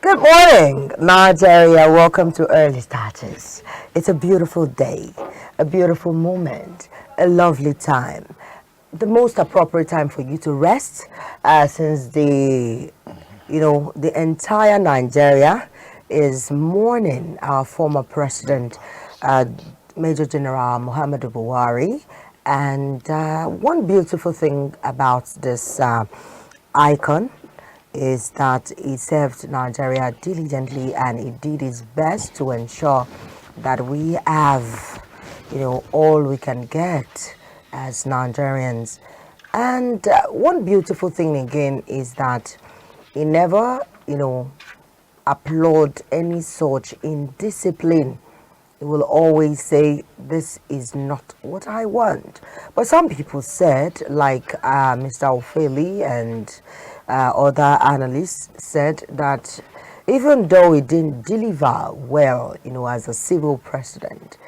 Good morning, Nigeria. Welcome to Early Starters. It's a beautiful day, a beautiful moment, a lovely time. The most appropriate time for you to rest, since the entire Nigeria is mourning our former president, uh, Major General Muhammadu Buhari. And one beautiful thing about this icon is that he served Nigeria diligently, and he did his best to ensure that we have, all we can get as Nigerians. And one beautiful thing again is that he never, applaud any such indiscipline. He will always say, this is not what I want. But some people said, like Mr. Ofeli and other analysts said, that even though he didn't deliver well, as a civil president,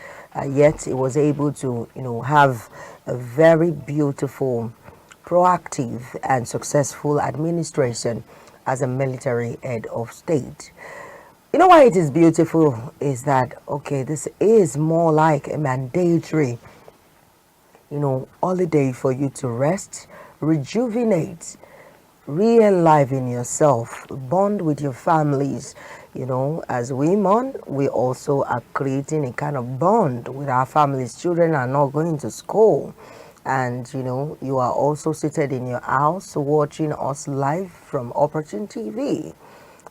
yet he was able to, have a very beautiful, proactive and successful administration as a military head of state. You know why it is beautiful is that, okay, this is more like a mandatory, holiday for you to rest, rejuvenate, re-enliven yourself, bond with your families. As we mourn, we also are creating a kind of bond with our families. Children are not going to school. And, you are also seated in your house watching us live from Opportune TV.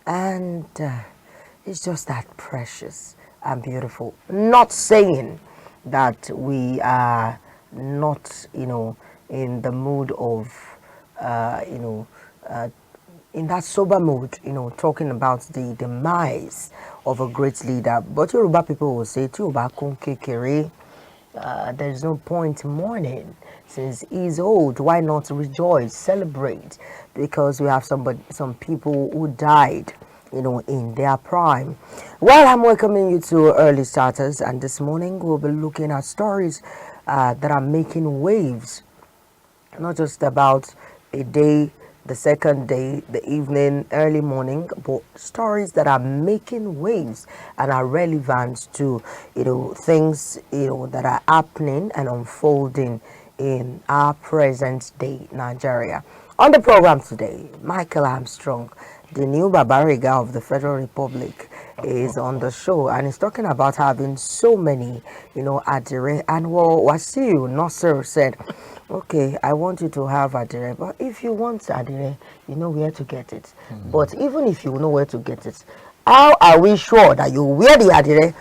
And it's just that precious and beautiful. Not saying that we are not, in the mood of, in that sober mood, talking about the demise of a great leader. But Yoruba people will say, "Yoruba kun kekere." There's no point in mourning. Since he's old, why not rejoice, celebrate? Because we have some people who died, in their prime. Well, I'm welcoming you to Early Starters, and this morning we'll be looking at stories that are making waves, not just about a day, the second day, the evening, early morning, but stories that are making waves and are relevant to, things, that are happening and unfolding in our present day Nigeria. On the program today, Michael Armstrong, the new Babariga of the Federal Republic, is on the show, and he's talking about having so many, adire. And well, Wasiu Nasser said, okay, I want you to have adire, but if you want adire, you know where to get it. But even if you know where to get it, how are we sure that you wear the adire?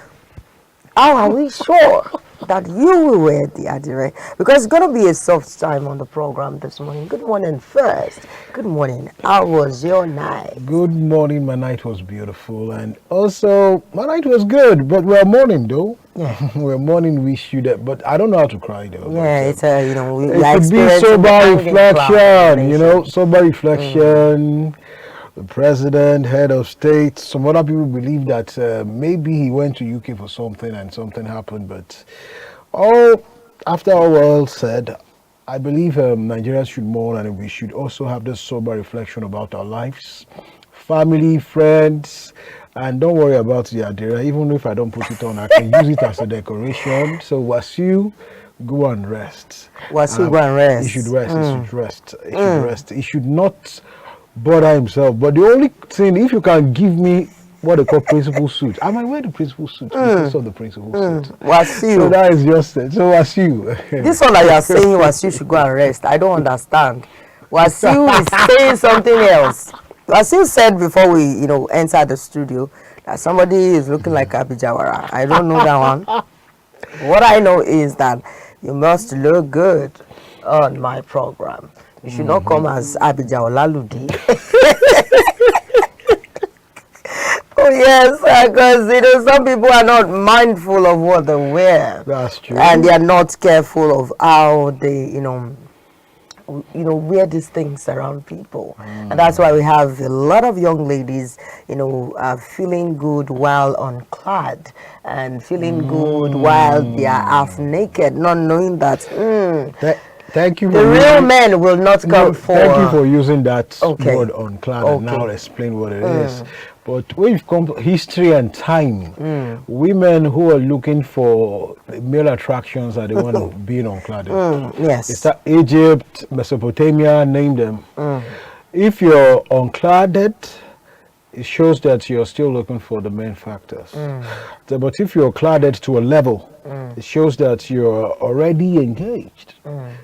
How are we sure that you will wear the adire? Because it's going to be a soft time on the program this morning. Good morning first. Good morning. How was your night? Good morning. My night was beautiful, and also my night was good. But we're mourning though. Yeah. We're mourning. We should, but I don't know how to cry though. Yeah, but, it's a, it could be sober reflection. Sober reflection. The president, head of state. Some other people believe that maybe he went to UK for something and something happened. But after all said, I believe Nigerians should mourn, and we should also have this sober reflection about our lives, family, friends, and don't worry about the adira. Even if I don't put it on, I can use it as a decoration. So Wasiu, go and rest. Wasiu, go and rest. He should rest. He should rest. He should rest. He should not bother himself. But the only thing, if you can give me what they call principal suit, I might wear the principal suit because of the principal suit. Wasiu. So that is just it. So Wasiu. This one that you are saying Wasiu should go and rest, I don't understand. Wasiu is saying something else. Wasiu said before we, enter the studio that somebody is looking like Abijawara. I don't know that one. What I know is that you must look good on my program. You should not come as Abija Olaludi. Oh yes, because some people are not mindful of what they wear. That's true. And they are not careful of how they, wear these things around people. And that's why we have a lot of young ladies, feeling good while unclad and feeling good while they are half naked, not knowing that Thank you. The real men will not come for. Thank you for using that Okay. word unclad and now explain what it is. Mm. But when you come to history and time, women who are looking for male attractions are the one who being uncladded. Yes. It's that Egypt, Mesopotamia, name them. If you're uncladded, it shows that you're still looking for the main factors. But if you're cladded to a level, it shows that you're already engaged.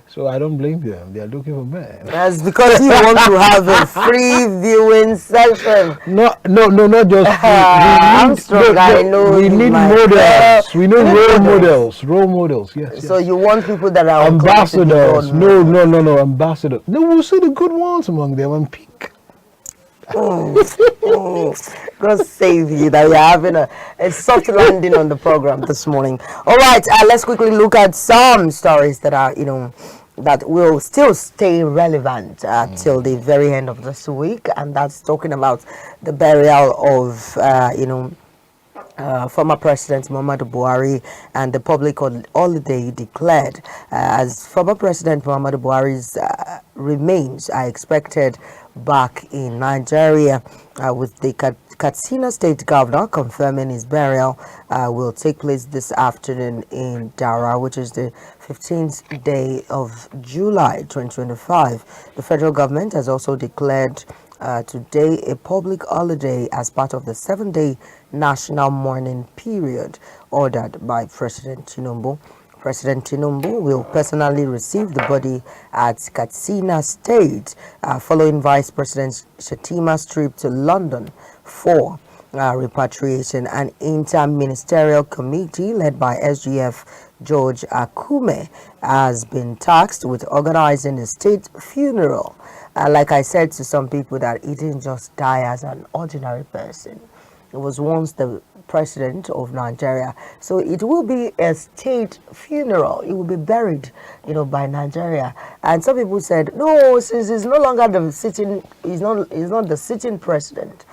So I don't blame them. They're looking for men. That's because you want to have a free viewing session. No, not just we need models. We need role models. Role models, yes. So you want people that are ambassadors. No, ambassadors. No, we'll see the good ones among them and pick. God save you that you're having a soft landing on the program this morning. All right, let's quickly look at some stories that are, that will still stay relevant till the very end of this week, and that's talking about the burial of, former President Muhammadu Buhari and the public holiday declared as former President Muhammadu Buhari's remains are expected back in Nigeria, with the Katsina State Governor confirming his burial will take place this afternoon in Dara, which is the 15th day of July 2025. The federal government has also declared today a public holiday as part of the 7-day national mourning period ordered by President Tinubu. President Tinubu will personally receive the body at Katsina State following Vice President Shetima's trip to London for repatriation. An inter-ministerial committee led by SGF George Akume has been tasked with organizing a state funeral. Like I said to some people, that he didn't just die as an ordinary person. He was once the president of Nigeria. So it will be a state funeral. It will be buried, by Nigeria. And some people said, no, since he's no longer the sitting, he's not the sitting president,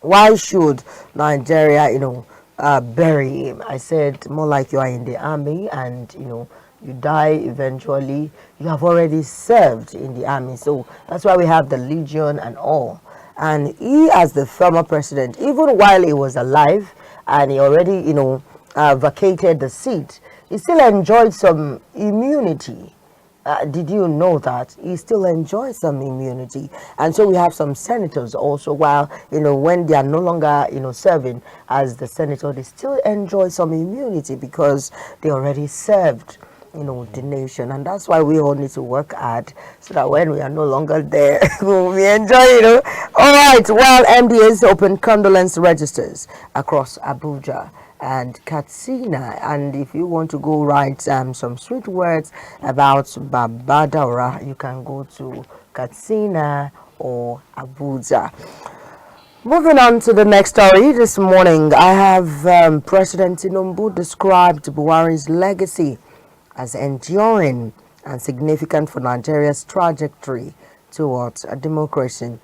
why should Nigeria, bury him? I said, more like you are in the army and, you die eventually. You have already served in the army. So that's why we have the Legion and all. And he, as the former president, even while he was alive and he already, vacated the seat, he still enjoyed some immunity. Did you know that? He still enjoys some immunity. And so we have some senators also, while, when they are no longer, serving as the senator, they still enjoy some immunity because they already served, the nation. And that's why we all need to work hard so that when we are no longer there, we enjoy, All right, well, MDAs opened condolence registers across Abuja and Katsina. And if you want to go write some sweet words about Baba Daura, you can go to Katsina or Abuja. Moving on to the next story this morning, I have President Tinubu described Buhari's legacy as enduring and significant for Nigeria's trajectory towards a democracy.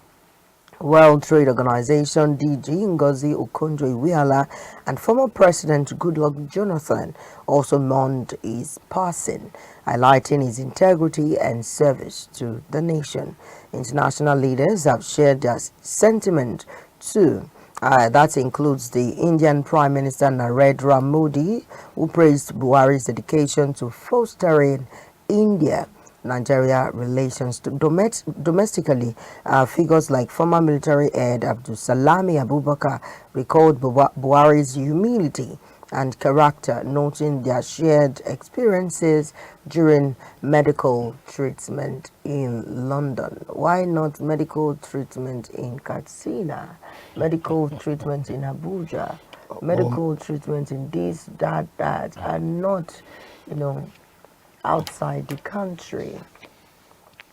World Trade Organization DG Ngozi Okonjo-Iweala and former President Goodluck Jonathan also mourned his passing, highlighting his integrity and service to the nation. International leaders have shared their sentiment too. That includes the Indian Prime Minister Narendra Modi, who praised Buhari's dedication to fostering India-Nigeria relations. Domestically, figures like former military head Abdulsalami Abubakar recalled Buhari's humility and character, noting their shared experiences during medical treatment in London. Why not medical treatment in Katsina? Medical treatment in Abuja? Medical treatment in this, that, and not, outside the country?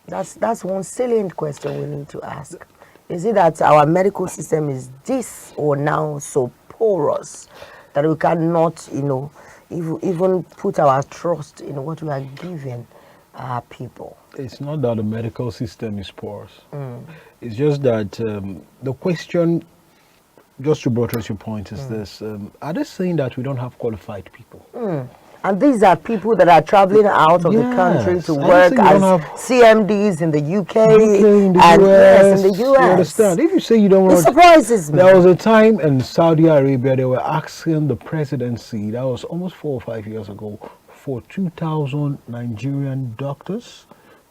That's one salient question we need to ask. Is it that our medical system is this or now so porous that we cannot, even put our trust in what we are giving our people? It's not that the medical system is porous. It's just that the question, just to buttress your point, is this. Are they saying that we don't have qualified people? And these are people that are traveling out of the country Yes, to I work say you as don't have CMDs in the UK, in the and US. yes, in the You US. understand? If you say you don't It want, surprises me. there was a time in Saudi Arabia they were asking the presidency. That was almost 4 or 5 years ago, for 2,000 Nigerian doctors,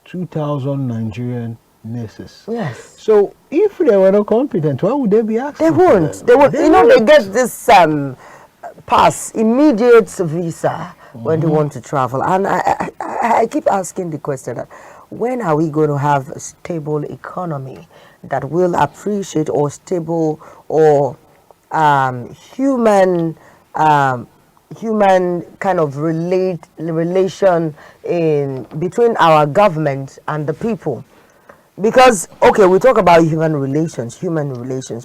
2,000 Nigerian nurses. Yes. So if they were not competent, why would they be asking? They won't. For them? They won't. They You know, they won't. get this pass, immediate visa when they want to travel. And I keep asking the question that when are we going to have a stable economy that will appreciate, or stable, or human human kind of relation in between our government and the people? Because, okay, we talk about human relations,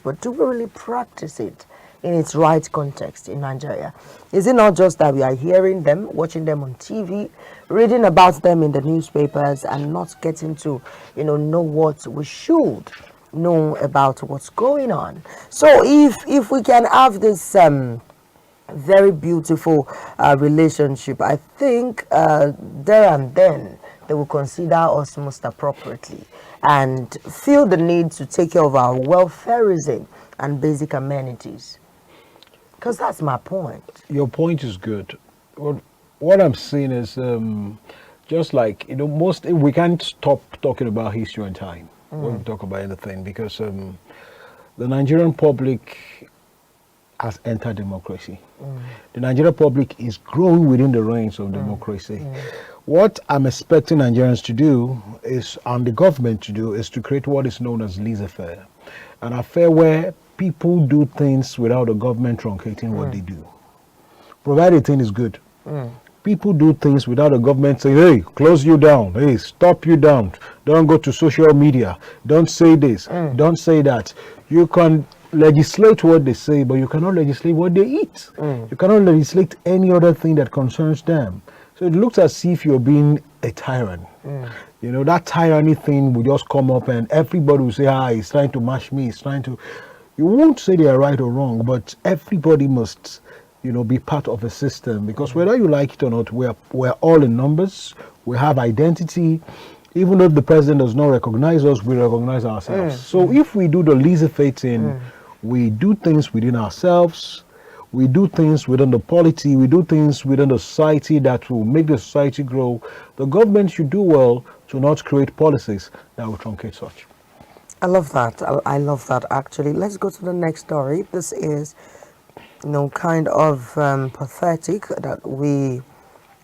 but do we really practice it in its right context in Nigeria? Is it not just that we are hearing them, watching them on TV, reading about them in the newspapers, and not getting to, know what we should know about what's going on? So if we can have this very beautiful relationship, I think there and then they will consider us most appropriately and feel the need to take care of our welfareism and basic amenities. Because that's my point. Your point is good. What I'm saying is, just like, most, we can't stop talking about history and time when we talk about anything, because the Nigerian public has entered democracy. The Nigerian public is growing within the reins of democracy. What I'm expecting Nigerians to do is, and the government to do, is to create what is known as laissez-faire. An affair where people do things without the government truncating what they do, provided the thing is good. People do things without the government saying, hey, close you down, hey, stop you down, don't go to social media, don't say this, don't say that. You can legislate what they say, but you cannot legislate what they eat. You cannot legislate any other thing that concerns them. So it looks as if you're being a tyrant. That tyranny thing will just come up and everybody will say, he's trying to mash me, he's trying to... You won't say they are right or wrong, but everybody must, be part of a system, because whether you like it or not, we're all in numbers, we have identity. Even if the president does not recognize us, we recognize ourselves. So if we do the laissez-faire thing, we do things within ourselves, we do things within the polity, we do things within the society that will make the society grow. The government should do well to not create policies that will truncate such. I love that. I love that, actually. Let's go to the next story. This is, kind of pathetic that we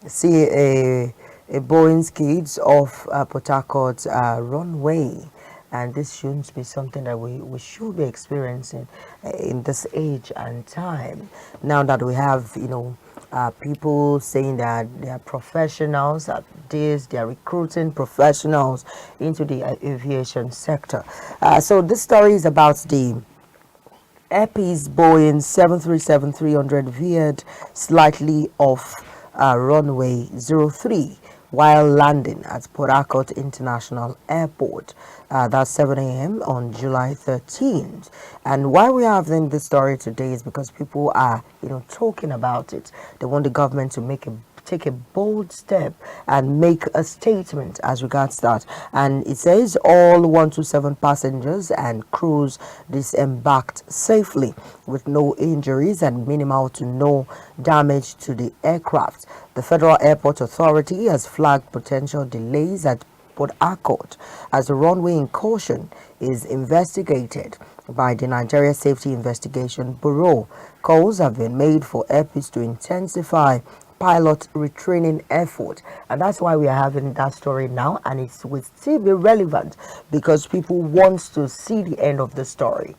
see a Boeing skids off Port Harcourt runway. And this shouldn't be something that we should be experiencing in this age and time. Now that we have, people saying that they are professionals at this, they are recruiting professionals into the aviation sector. So this story is about the Airpeace Boeing 737-300 veered slightly off runway 03 while landing at Port Harcourt International Airport. That's 7 a.m. on July 13th. And why we're having this story today is because people are, talking about it. They want the government to take a bold step and make a statement as regards that. And it says all 127 passengers and crews disembarked safely with no injuries and minimal to no damage to the aircraft. The Federal Airport Authority has flagged potential delays at Port Harcourt as the runway incursion is investigated by the Nigeria Safety Investigation Bureau. Calls have been made for Airpeace to intensify pilot retraining effort, and that's why we are having that story now, and it will still be relevant because people want to see the end of the story,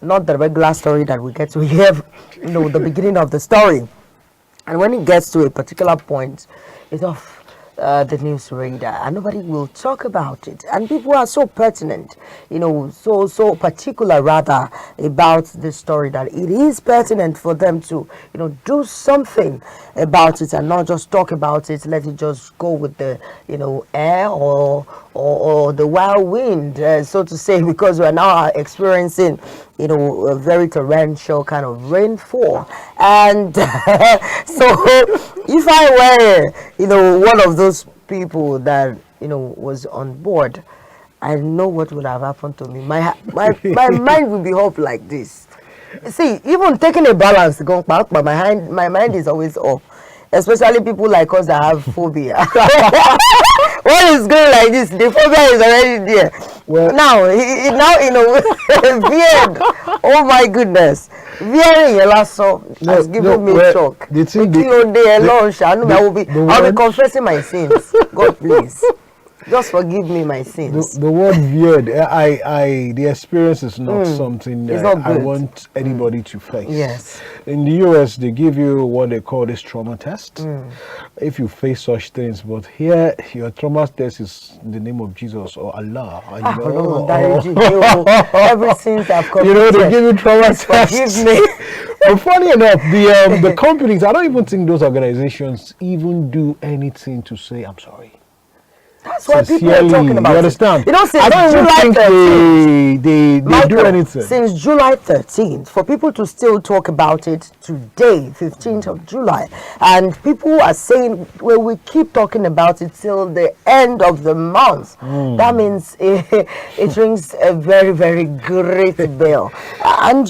not the regular story that we get to hear, the beginning of the story. And when it gets to a particular point, it's off the news radar and nobody will talk about it. And people are so pertinent, so particular rather about this story that it is pertinent for them to, do something about it and not just talk about it, let it just go with the, air or or the wild wind, so to say, because we're now experiencing, a very torrential kind of rainfall. And so if I were, one of those people that, was on board, I know what would have happened to me. My mind would be up like this. See, even taking a balance, but my mind is always off. Especially people like us that have phobia. When it's going like this, the phobia is already there. Well, now, beard. Oh my goodness. Veering your last has given me shock. I'll be confessing my sins. God, please. Just forgive me my sins. The word weird, the experience is not something that I want anybody to face. Yes. In the US, they give you what they call this trauma test. If you face such things, but here, your trauma test is the name of Jesus or Allah. Ever since I've committed, they give you trauma test. Forgive me. But funny enough, the companies, I don't even think those organizations even do anything to say, I'm sorry. That's why people are talking about you understand? Since I don't July even 13th, think they do anything. Since July 13th, for people to still talk about it today, 15th of July, and people are saying, well, we keep talking about it till the end of the month. That means it rings a very, very great bell. And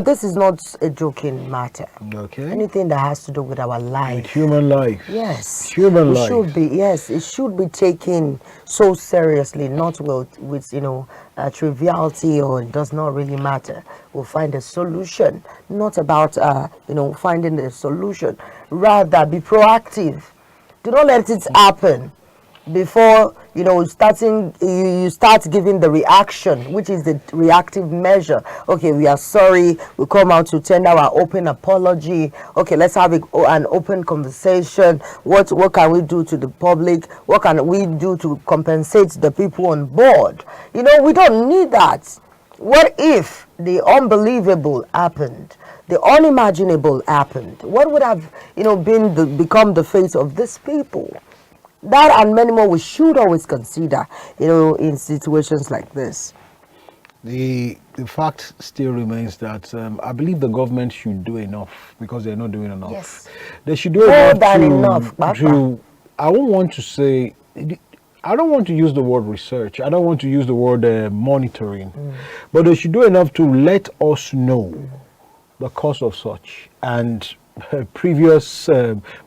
this is not a joking matter. Okay. Anything that has to do with our life. With human life. Yes. Human life. It should be taken so seriously, not with triviality, or it does not really matter. We'll find a solution, not about finding a solution. Rather, be proactive. Do not let it happen before you start giving the reaction, which is the reactive measure. Okay, we are sorry, we come out to tender our open apology. Okay, let's have an open conversation. What can we do to the public? What can we do to compensate the people on board? We don't need that. What if the unbelievable happened? The unimaginable happened? What would have become the fate of these people? That and many more we should always consider, in situations like this. The fact still remains that I believe the government should do enough, because they're not doing enough. Yes. They should do More enough than enough. I won't want to say, I don't want to use the word research. I don't want to use the word monitoring. But they should do enough to let us know the cause of such and previous,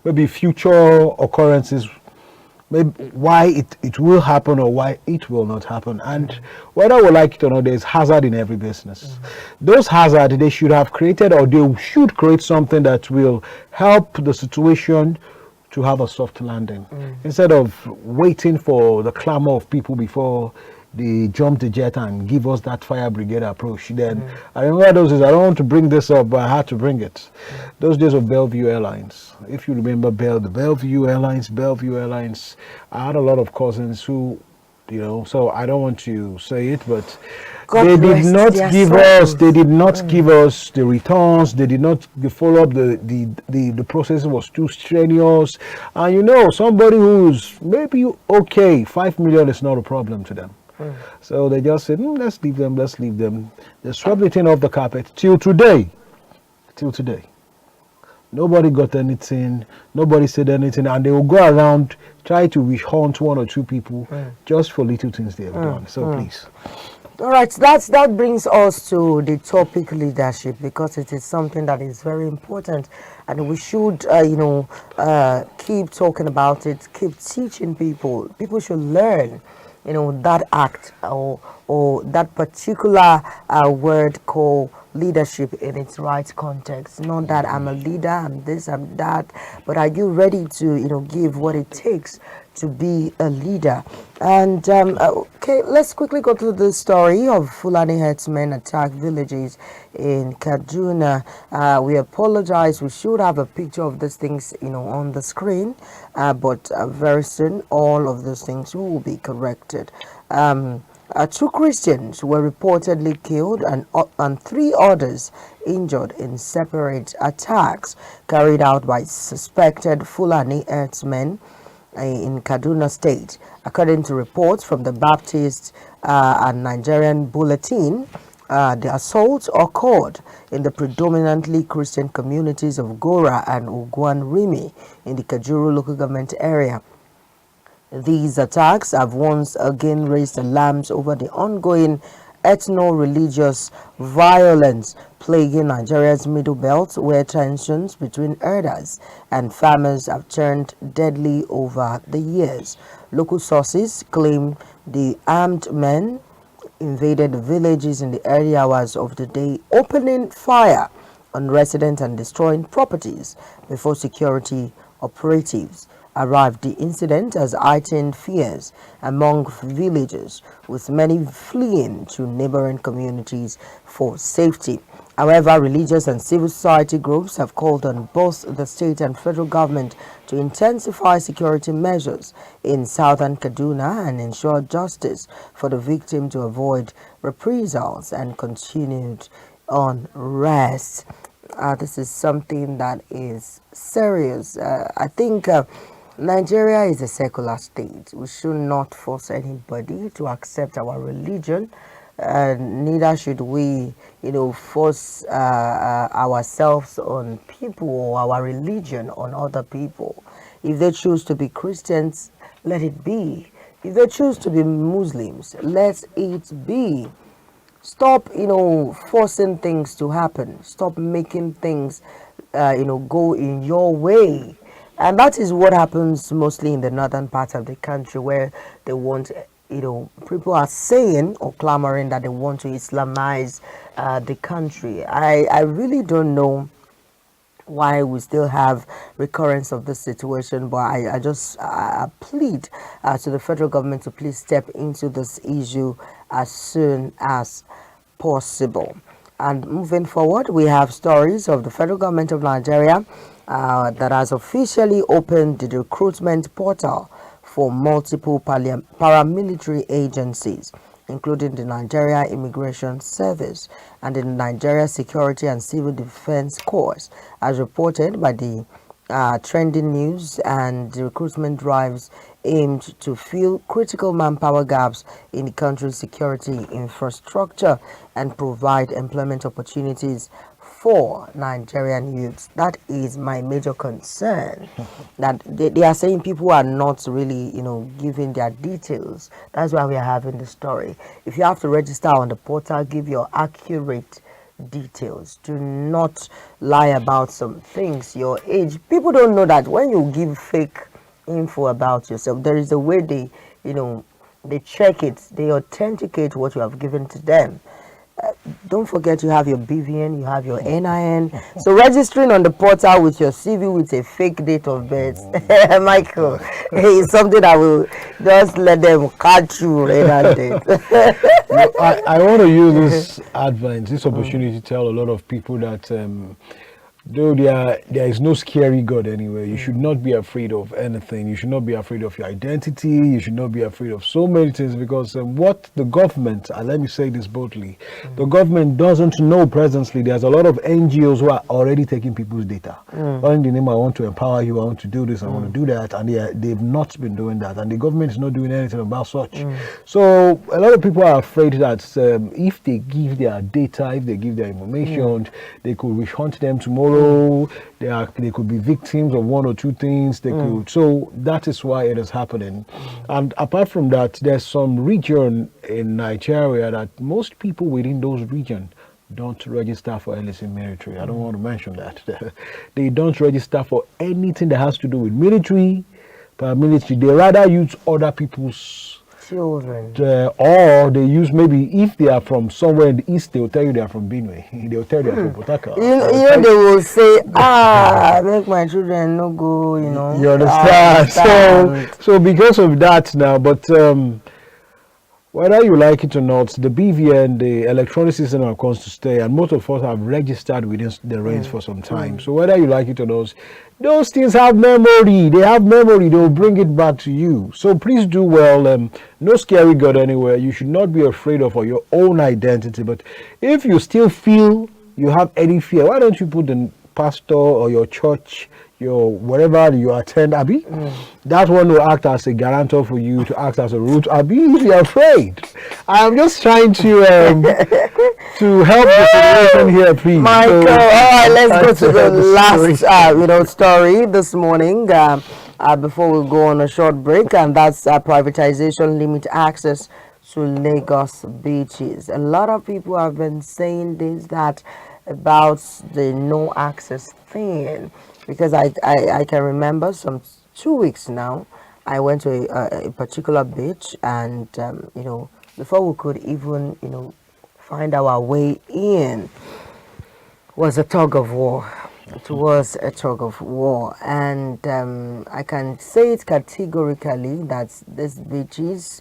maybe future occurrences, maybe why it will happen or why it will not happen. And whether we like it or not, there's hazard in every business. Those hazards, they should have created, or they should create something that will help the situation to have a soft landing. Instead of waiting for the clamor of people before they jump the jet and give us that fire brigade approach. Then I remember those days, I don't want to bring this up, but I had to bring it. Those days of Bellevue Airlines. If you remember the Bellevue Airlines, I had a lot of cousins who, so I don't want to say it, but they did not give us the returns. They did not follow up the process was too strenuous. And somebody who's maybe okay, 5 million is not a problem to them. So they just said, let's leave them. They swept the thing off the carpet till today. Nobody got anything, nobody said anything, and they will go around, try to hunt one or two people just for little things they have done. So please. All right, that brings us to the topic leadership, because it is something that is very important, and we should, keep talking about it, keep teaching people. People should learn, that act or that particular word called leadership in its right context. Not that I'm a leader, I'm this, I'm that, but are you ready to, give what it takes to be a leader? And okay, let's quickly go through the story of Fulani herdsmen attack villages in Kaduna. We apologize, we should have a picture of these things on the screen, but very soon all of those things will be corrected. 2 Christians were reportedly killed and 3 others injured in separate attacks carried out by suspected Fulani herdsmen in Kaduna State. According to reports from the Baptist and Nigerian Bulletin, the assault occurred in the predominantly Christian communities of Gora and Ugwan Rimi in the Kajuru local government area. These attacks have once again raised alarms over the ongoing ethno-religious violence plaguing Nigeria's Middle Belt, where tensions between herders and farmers have turned deadly over the years. Local sources claim the armed men invaded villages in the early hours of the day, opening fire on residents and destroying properties before security operatives arrived. The incident has heightened fears among villagers, with many fleeing to neighboring communities for safety. However, religious and civil society groups have called on both the state and federal government to intensify security measures in southern Kaduna and ensure justice for the victim to avoid reprisals and continued unrest. This is something that is serious. I think Nigeria is a secular state. We should not force anybody to accept our religion. Neither should we, force ourselves on people or our religion on other people. If they choose to be Christians, let it be. If they choose to be Muslims, let it be. Stop, forcing things to happen. Stop making things, go in your way. And that is what happens mostly in the northern part of the country, where they want, people are saying or clamoring that they want to Islamize the country. I really don't know why we still have recurrence of this situation, but I just plead to the federal government to please step into this issue as soon as possible. And moving forward, we have stories of the federal government of Nigeria that has officially opened the recruitment portal for multiple paramilitary agencies, including the Nigeria Immigration Service and the Nigeria Security and Civil Defense Corps, as reported by the trending news. And the recruitment drives aimed to fill critical manpower gaps in the country's security infrastructure and provide employment opportunities for Nigerian youths. That is my major concern. That they are saying people are not really, giving their details. That's why we are having the story. If you have to register on the portal, give your accurate details. Do not lie about some things, your age. People don't know that when you give fake info about yourself, there is a way they check it, they authenticate what you have given to them. Don't forget you have your BVN, you have your NIN. So registering on the portal with your CV with a fake date of birth, Michael, is something I will just let them catch you right date. I want to use this advance, this opportunity to tell a lot of people that though there is no scary God anywhere, you should not be afraid of anything. You should not be afraid of your identity. You should not be afraid of so many things, because what the government, and let me say this boldly, the government doesn't know presently. There's a lot of NGOs who are already taking people's data. All in the name, I want to empower you, I want to do this, I want to do that, and they've not been doing that, and the government is not doing anything about such. So a lot of people are afraid that if they give their data, if they give their information, they could witch hunt them tomorrow. They could be victims of one or two things. They could. So that is why it is happening. And apart from that, there's some region in Nigeria that most people within those regions don't register for anything military. I don't want to mention that. They don't register for anything that has to do with military, paramilitary. They rather use other people's children. Or they use, maybe if they are from somewhere in the east, they will tell you they are from Benue. They will tell you they are from Potaka. They will say, make my children no go, You understand? So because of that now, but whether you like it or not, the BVN, the electronic system, have comes to stay, and most of us have registered within the range for some time. So whether you like it or not, those things have memory. They have memory. They will bring it back to you. So please do well. No scary God anywhere. You should not be afraid of your own identity. But if you still feel you have any fear, why don't you put the pastor or your church, your wherever you attend, Abi, that one will act as a guarantor for you to act as a root. Abi, if you're afraid, I'm just trying to help the situation here, please. Michael, So, all right, let's go to the last story. story this morning. Before we go on a short break, and that's privatization limit access to Lagos beaches. A lot of people have been saying this that about the no access thing, because I can remember some 2 weeks now. I went to a particular beach, and before we could even find our way in was a tug of war. It was a tug of war, and I can say it categorically that these beaches,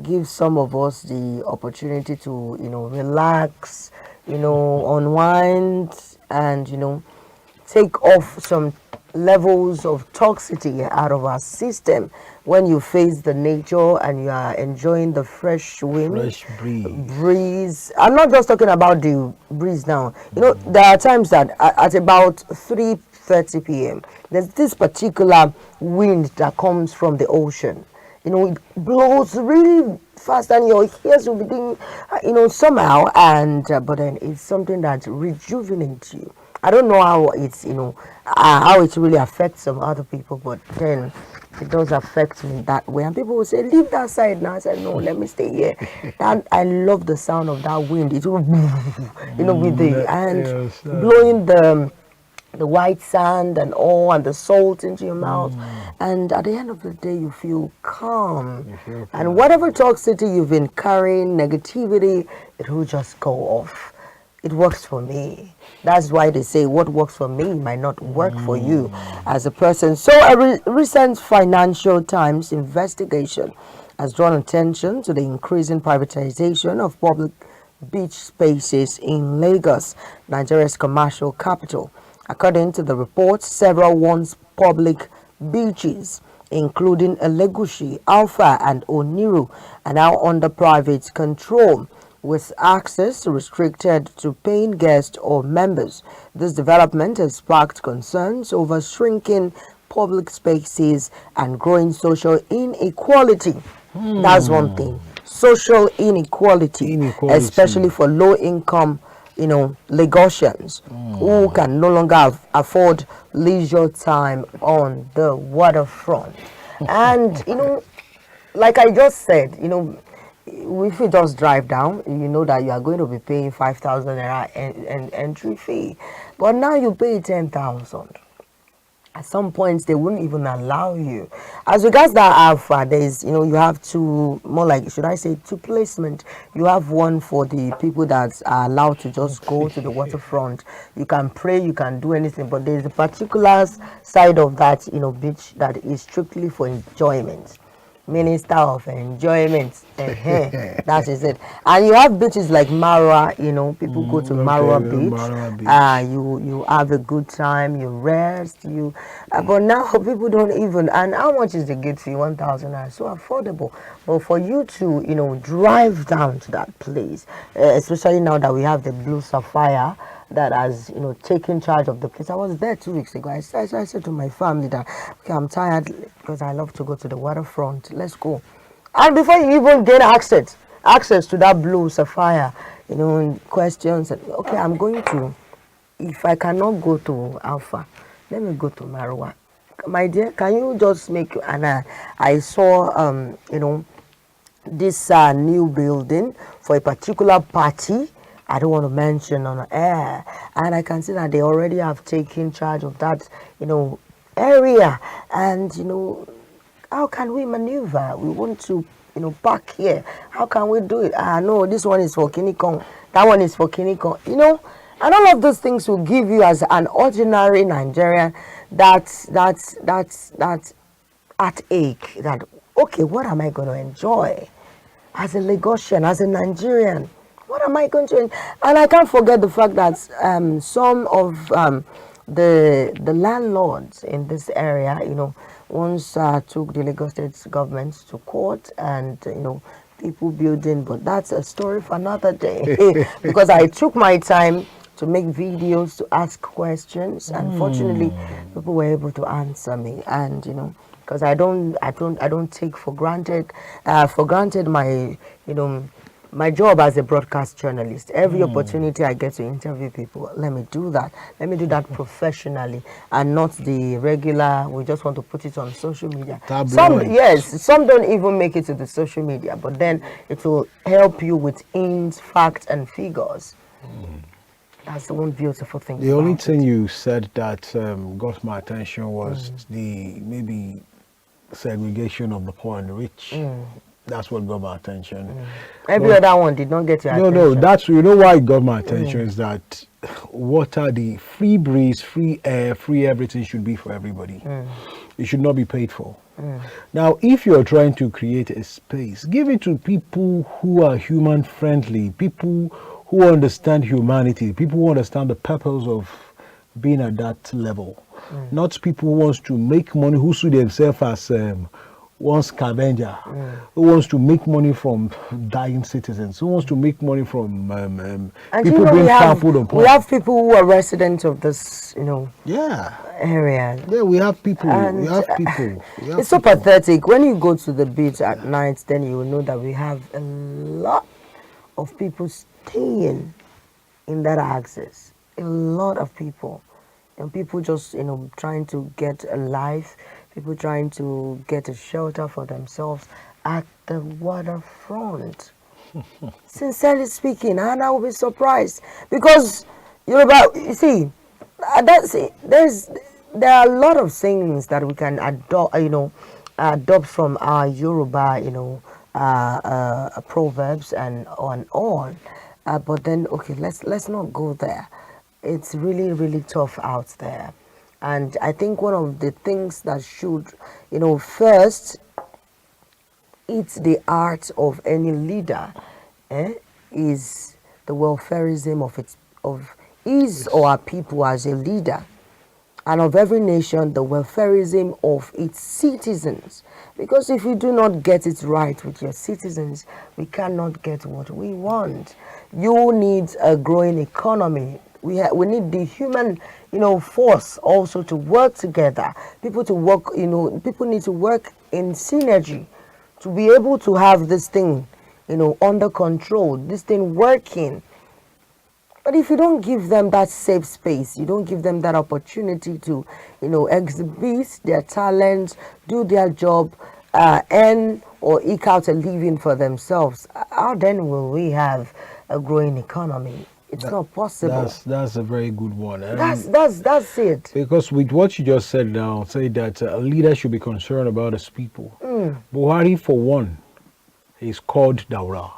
give some of us the opportunity to, relax, unwind, and take off some levels of toxicity out of our system when you face the nature and you are enjoying the fresh wind, Fresh breeze. I'm not just talking about the breeze now. There are times that at about 3:30 p.m. there's this particular wind that comes from the ocean. It blows really fast, and your ears will be doing, somehow, and but then it's something that rejuvenates you. I don't know how how it really affects some other people, but then it does affect me that way. And people will say, leave that side now. I said, no, let me stay here. And I love the sound of that wind. It will, with the, and blowing the white sand and all, and the salt into your mouth. And at the end of the day, you feel calm. And whatever toxicity you've been carrying, negativity, it will just go off. It works for me. That's why they say what works for me might not work for you as a person. So a recent Financial Times investigation has drawn attention to the increasing privatization of public beach spaces in Lagos, Nigeria's commercial capital. According to the report, several once public beaches, including Elegushi, Alpha, and Oniru, are now under private control, with access restricted to paying guests or members. This development has sparked concerns over shrinking public spaces and growing social inequality. That's one thing. Social inequality, especially for low-income, Lagosians who can no longer afford leisure time on the waterfront. And, like I just said, if you just drive down, you know that you are going to be paying 5,000 naira entry fee, but now you pay 10,000. At some points, they wouldn't even allow you. As regards that Alpha, there is, you have two, more like, should I say, two placement. You have one for the people that are allowed to just go to the waterfront. You can pray, you can do anything, but there is a particular side of that, beach that is strictly for enjoyment. Minister of enjoyment. That is it. And you have beaches like Marwa, people go to Marwa Beach. You have a good time, you rest, but now people don't even, and how much is the gate fee? 1,000 naira, so affordable. But for you to, drive down to that place, especially now that we have the Blue Sapphire that has, taken charge of the place. I was there 2 weeks ago. I said to my family that, okay, I'm tired because I love to go to the waterfront. Let's go. And before you even gain access to that Blue Sapphire, questions. Okay, I'm going to, if I cannot go to Alpha, let me go to Marwa. My dear, can you just make, and I saw, this new building for a particular party. I don't want to mention on air, and I can see that they already have taken charge of that, area. And how can we maneuver? We want to, park here. How can we do it? No, this one is for Kinikon. That one is for Kinikon. And all of those things will give you, as an ordinary Nigerian, that's heartache. That, okay, what am I going to enjoy as a Lagosian, as a Nigerian? What am I going to? And I can't forget the fact that some of the landlords in this area, once took the Lagos State government to court, and people building. But that's a story for another day. Because I took my time to make videos, to ask questions, and fortunately, people were able to answer me. And because I don't take for granted my my job as a broadcast journalist. Every opportunity I get to interview people, let me do that. Let me do that professionally and not the regular, we just want to put it on social media. Some don't even make it to the social media, but then it will help you with ins, facts, and figures. That's the one beautiful thing. The only thing you said that got my attention was the maybe segregation of the poor and rich. That's what got my attention. Every other one did not get your attention. No, that's why it got my attention is that water, the free breeze, free air, free everything should be for everybody. It should not be paid for. Now, if you're trying to create a space, give it to people who are human friendly, people who understand humanity, people who understand the purpose of being at that level. Not people who wants to make money, who see themselves as one scavenger, who wants to make money from dying citizens, who wants to make money from people being trampled upon. We have people who are residents of this, area. Yeah, we have people. It's so pathetic. When you go to the beach at night, then you will know that we have a lot of people staying in that access. A lot of people. And people just, trying to get a life. People trying to get a shelter for themselves at the waterfront. Sincerely speaking, and I will be surprised because there are a lot of things that we can adopt from our Yoruba, proverbs and on. But then, okay, let's not go there. It's really, really tough out there. And I think one of the things that should, first, it's the art of any leader, is the welfareism of his or her people as a leader, and of every nation, the welfareism of its citizens. Because if you do not get it right with your citizens, we cannot get what we want. You need a growing economy. We need the human, force also to work together. People to work, people need to work in synergy to be able to have this thing, under control, this thing working. But if you don't give them that safe space, you don't give them that opportunity to, exhibit their talents, do their job, earn or eke out a living for themselves, how then will we have a growing economy? It's not possible. That's a very good one. That's it. Because with what you just said now, say that a leader should be concerned about his people. Buhari, for one, is called Daura.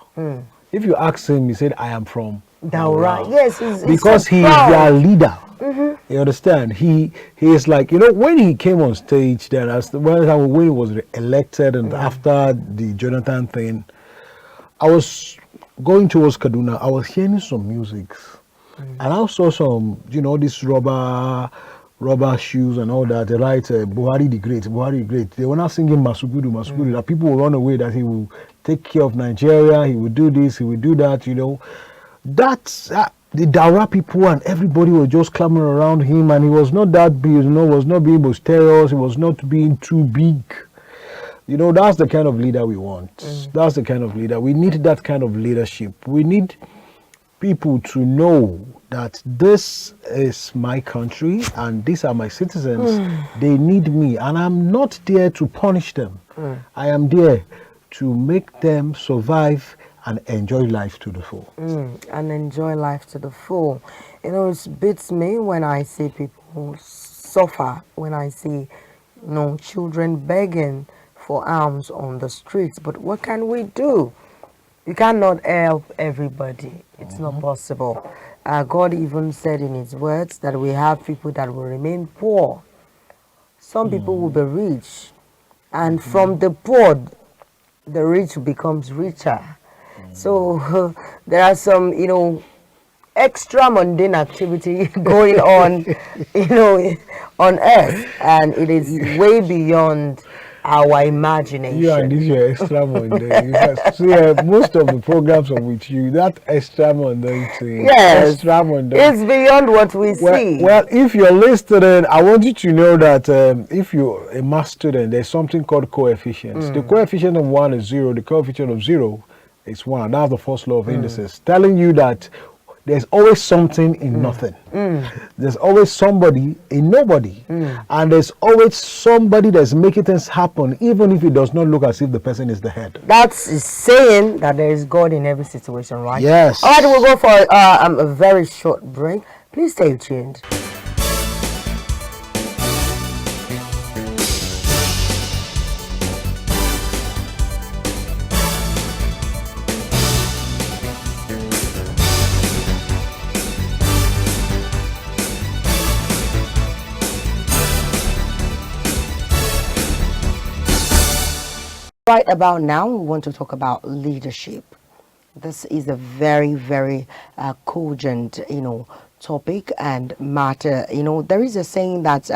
If you ask him, he said, "I am from Daura." Yes, because he is their leader. You understand? He is like, when he came on stage, then when he was elected and after the Jonathan thing, I was going towards Kaduna. I was hearing some music, and I saw some, this rubber shoes and all that. They write Buhari the Great, Buhari the Great. They were not singing Masugudu. That people will run away. That he will take care of Nigeria. He will do this. He will do that. That's the Daura people and everybody was just clamoring around him, and he was not that big. Was not being boisterous. He was not being too big. That's the kind of leader we want. That's the kind of leader. We need that kind of leadership. We need people to know that this is my country and these are my citizens. They need me, and I'm not there to punish them. I am there to make them survive and enjoy life to the full. And enjoy life to the full. It beats me when I see people suffer, when I see children begging for alms on the streets. But what can we do? You cannot help everybody. It's not possible. God even said in his words that we have people that will remain poor. Some people will be rich. And from the poor, the rich becomes richer. So there are some, extra mundane activity going on, on earth. And it is way beyond our imagination. You and this your extra mundane. See, most of the programs are with you. That extra mundane thing. Yes, extra mundane. it's beyond what we see. Well, if you're listening, I want you to know that if you're a math student, there's something called coefficients. The coefficient of 1 is 0. The coefficient of 0 is 1. That's the first law of indices, telling you that there's always something in nothing. There's always somebody in nobody. And there's always somebody that's making things happen, even if it does not look as if the person is the head. That's saying that there is God in every situation, right? Yes. All right, we'll go for a very short break. Please stay tuned. Right about now, we want to talk about leadership. This is a very, very cogent, topic and matter. There is a saying that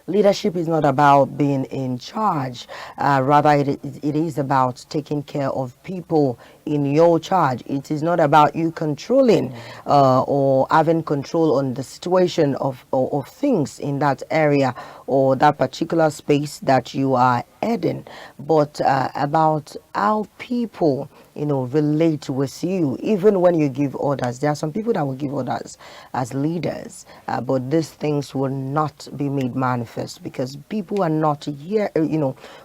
leadership is not about being in charge. Rather, it is about taking care of people in your charge. It is not about you controlling or having control on the situation of things in that area or that particular space that you are heading, but about how people relate with you. Even when you give orders, there are some people that will give orders as leaders, but these things will not be made manifest because people are not here,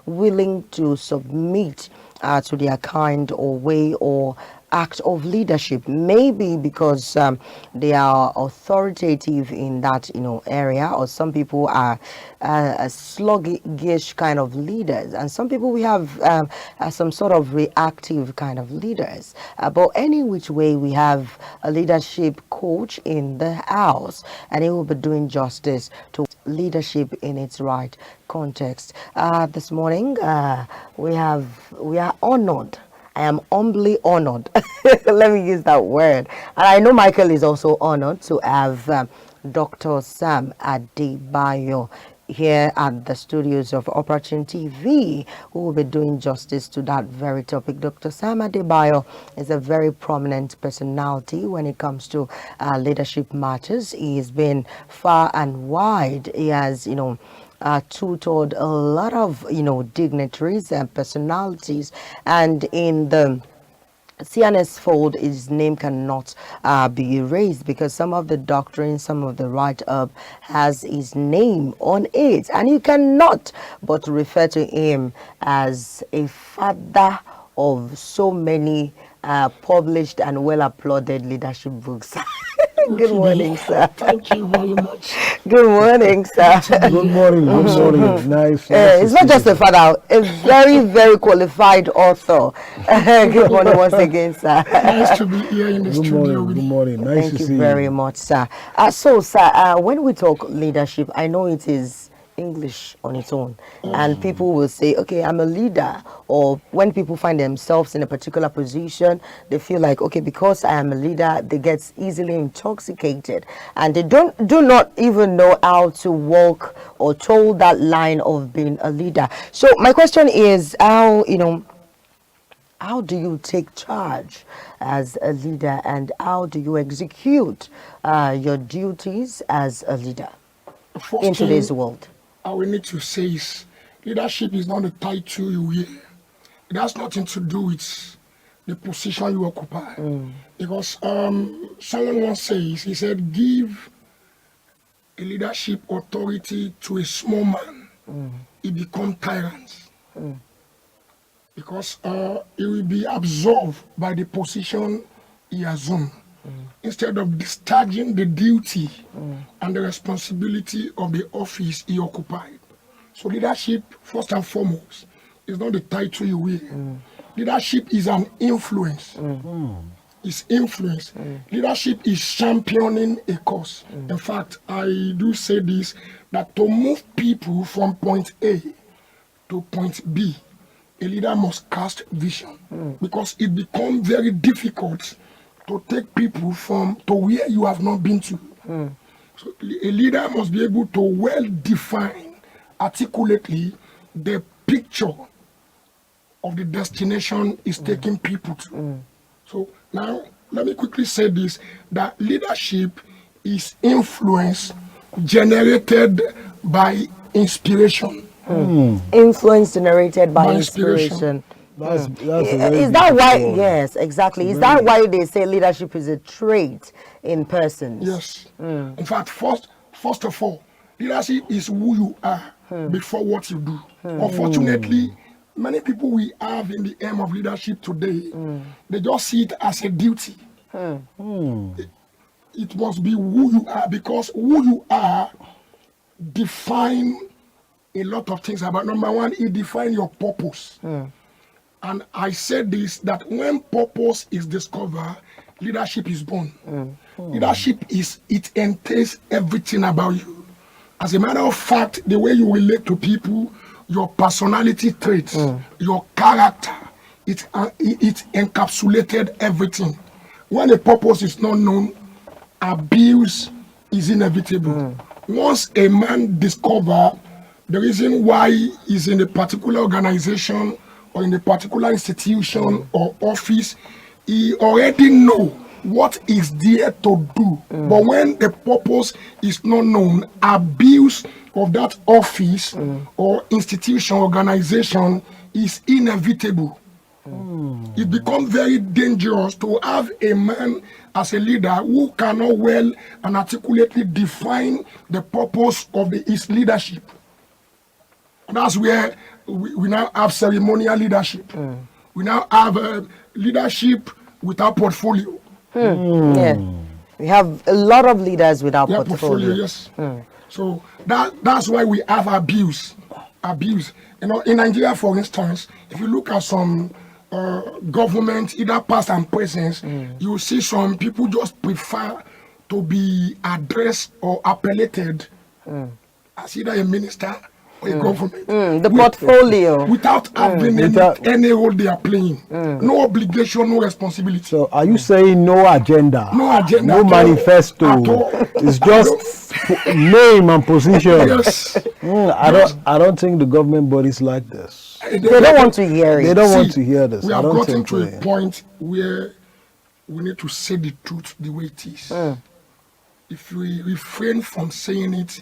willing to submit to their kind or way or act of leadership. Maybe because they are authoritative in that area, or some people are sluggish kind of leaders, and some people we have some sort of reactive kind of leaders. But any which way, we have a leadership coach in the house, and he will be doing justice to leadership in its right context. This morning we are honored. I am humbly honored. Let me use that word. And I know Michael is also honored to have Dr. Sam Adebayo here at the studios of Opportune TV, who will be doing justice to that very topic. Dr. Sam Adebayo is a very prominent personality when it comes to leadership matters. He has been far and wide. He has, tutored a lot of, dignitaries and personalities, and in the CNS fold, his name cannot be erased because some of the doctrines, some of the write-up has his name on it, and you cannot but refer to him as a father of so many published and well applauded leadership books. Good morning, sir. Thank you very much. Good morning, sir. Good morning. Good morning. Nice. It's not just a father, a very, very qualified author. Good morning once again, sir. Nice to be here in the studio with you. Good morning. Nice Thank to you see very you. much, sir. So, sir, when we talk leadership, I know it is English on its own, and people will say, okay, I'm a leader, or when people find themselves in a particular position, they feel like, okay, because I am a leader, they get easily intoxicated, and they do not even know how to walk or toe that line of being a leader. So my question is, how do you take charge as a leader, and how do you execute your duties as a leader in today's world? I will need to say is leadership is not a title you wear. It has nothing to do with the position you occupy. Because someone once says, he said, give a leadership authority to a small man, he become tyrant. Because he will be absorbed by the position he assumed. Instead of discharging the duty and the responsibility of the office he occupied. So leadership, first and foremost, is not the title you wear. Leadership is an influence. It's influence. Leadership is championing a cause. In fact, I do say this, that to move people from point A to point B, a leader must cast vision, because it becomes very difficult to take people to where you have not been to. So a leader must be able to well define articulately the picture of the destination is taking people to. So now, let me quickly say this, that leadership is influence generated by inspiration. Influence generated by inspiration. That's Is that why? Yes, exactly. Is that why they say leadership is a trait in persons? Yes. In fact, first of all, leadership is who you are before what you do. Unfortunately, many people we have in the aim of leadership today, they just see it as a duty. It must be who you are, because who you are define a lot of things about. Number one, it defines your purpose. And I said this, that when purpose is discovered, leadership is born. Leadership it entails everything about you. As a matter of fact, the way you relate to people, your personality traits, your character, it encapsulated everything. When a purpose is not known, abuse is inevitable. Once a man discovers the reason why he's in a particular organization or in a particular institution or office, he already know what is there to do. But when the purpose is not known, abuse of that office or institution, organization is inevitable. It becomes very dangerous to have a man as a leader who cannot well and articulately define the purpose of his leadership. And that's where we now have ceremonial leadership. We now have leadership without portfolio. Yeah. We have a lot of leaders without Yeah, portfolio. yes. So that's why we have abuse. Abuse. You know, in Nigeria, for instance, if you look at some government, either past and present, you will see some people just prefer to be addressed or appellated as either a minister or a government. The portfolio. Without having any role they are playing. No obligation, no responsibility. So are you saying no agenda? No agenda No at all. manifesto. At all. It's just name and position. Yes. I don't think the government bodies like this. They don't want to hear it. They don't want to hear this. We I have don't gotten think to they- a point where we need to say the truth the way it is. If we refrain from saying it,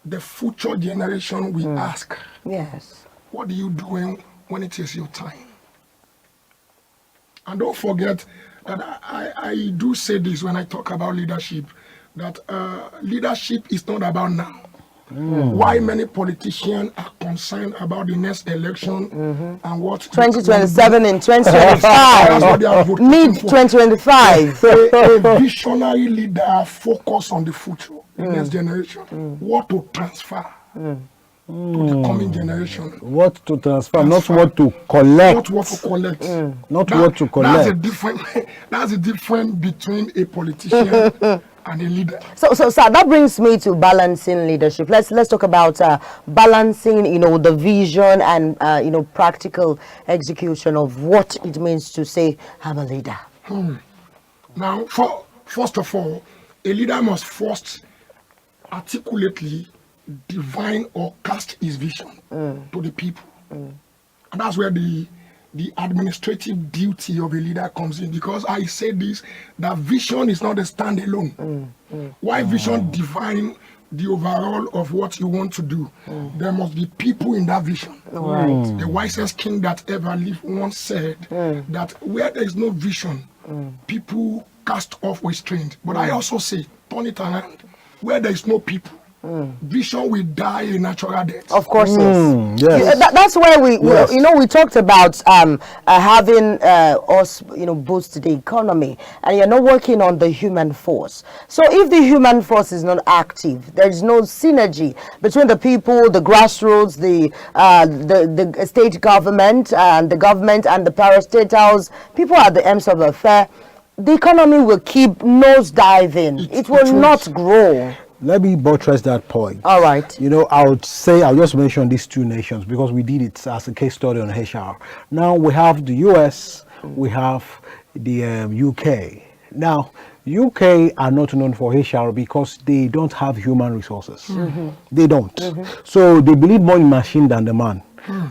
the future generation will ask, Yes. what are you doing when it is your time? And don't forget that I do say this when I talk about leadership, that leadership is not about now. Why many politicians are concerned about the next election and what 2027 and That's what 2025. they are voting Mid for. 2025. A visionary leader focus on the future, the next generation, what to transfer to the coming generation, What to transfer, not what to collect. not what to collect. Not what to collect. That's the difference between a politician and a leader. So sir, that brings me to balancing leadership. Let's talk about balancing, the vision and practical execution of what it means to say I'm a leader. Now, first of all, a leader must first articulately divine or cast his vision to the people. And that's where the administrative duty of a leader comes in, because I say this, that vision is not a standalone. Why vision define the overall of what you want to do? There must be people in that vision. Right. The wisest king that ever lived once said that where there is no vision, people cast off restraint. But I also say, turn it around. Where there is no people, vision will die a natural death. Of course, yes. yes. That's where Yes. we talked about having us, boost the economy, and you're not working on the human force. So if the human force is not active, there is no synergy between the people, the grassroots, the state government, and the government and the parastatals. People are the ends of the affair. The economy will keep nosediving. It will not grow. Let me buttress that point. All right. I'll just mention these two nations because we did it as a case study on HR. Now we have the US, we have the UK. Now, UK are not known for HR because they don't have human resources. They don't. So they believe more in machine than the man.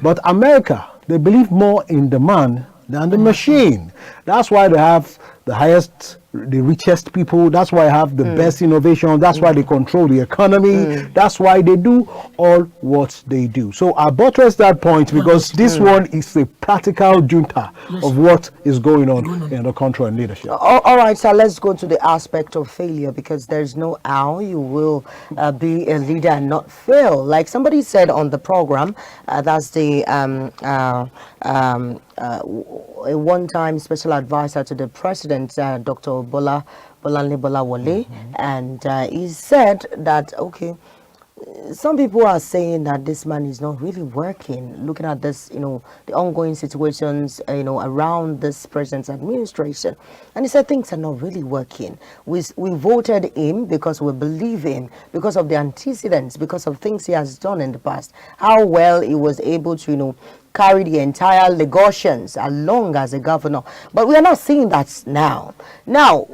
But America, they believe more in the man than the machine. That's why they have the highest, the richest people. That's why they have the best innovation. That's why they control the economy. That's why they do all what they do. So I buttress that point because this one is a practical junta of what is going on in the country and leadership. All right, so let's go to the aspect of failure, because there's no how you will be a leader and not fail. Like somebody said on the program, that's the a one-time special advisor to the president, Dr. Bolanle Bolawole, and he said that, okay, some people are saying that this man is not really working, looking at this, the ongoing situations, around this president's administration. And he said things are not really working. We voted him because we believe him, because of the antecedents, because of things he has done in the past, how well he was able to, carry the entire Lagosians along as a governor. But we are not seeing that now. Now,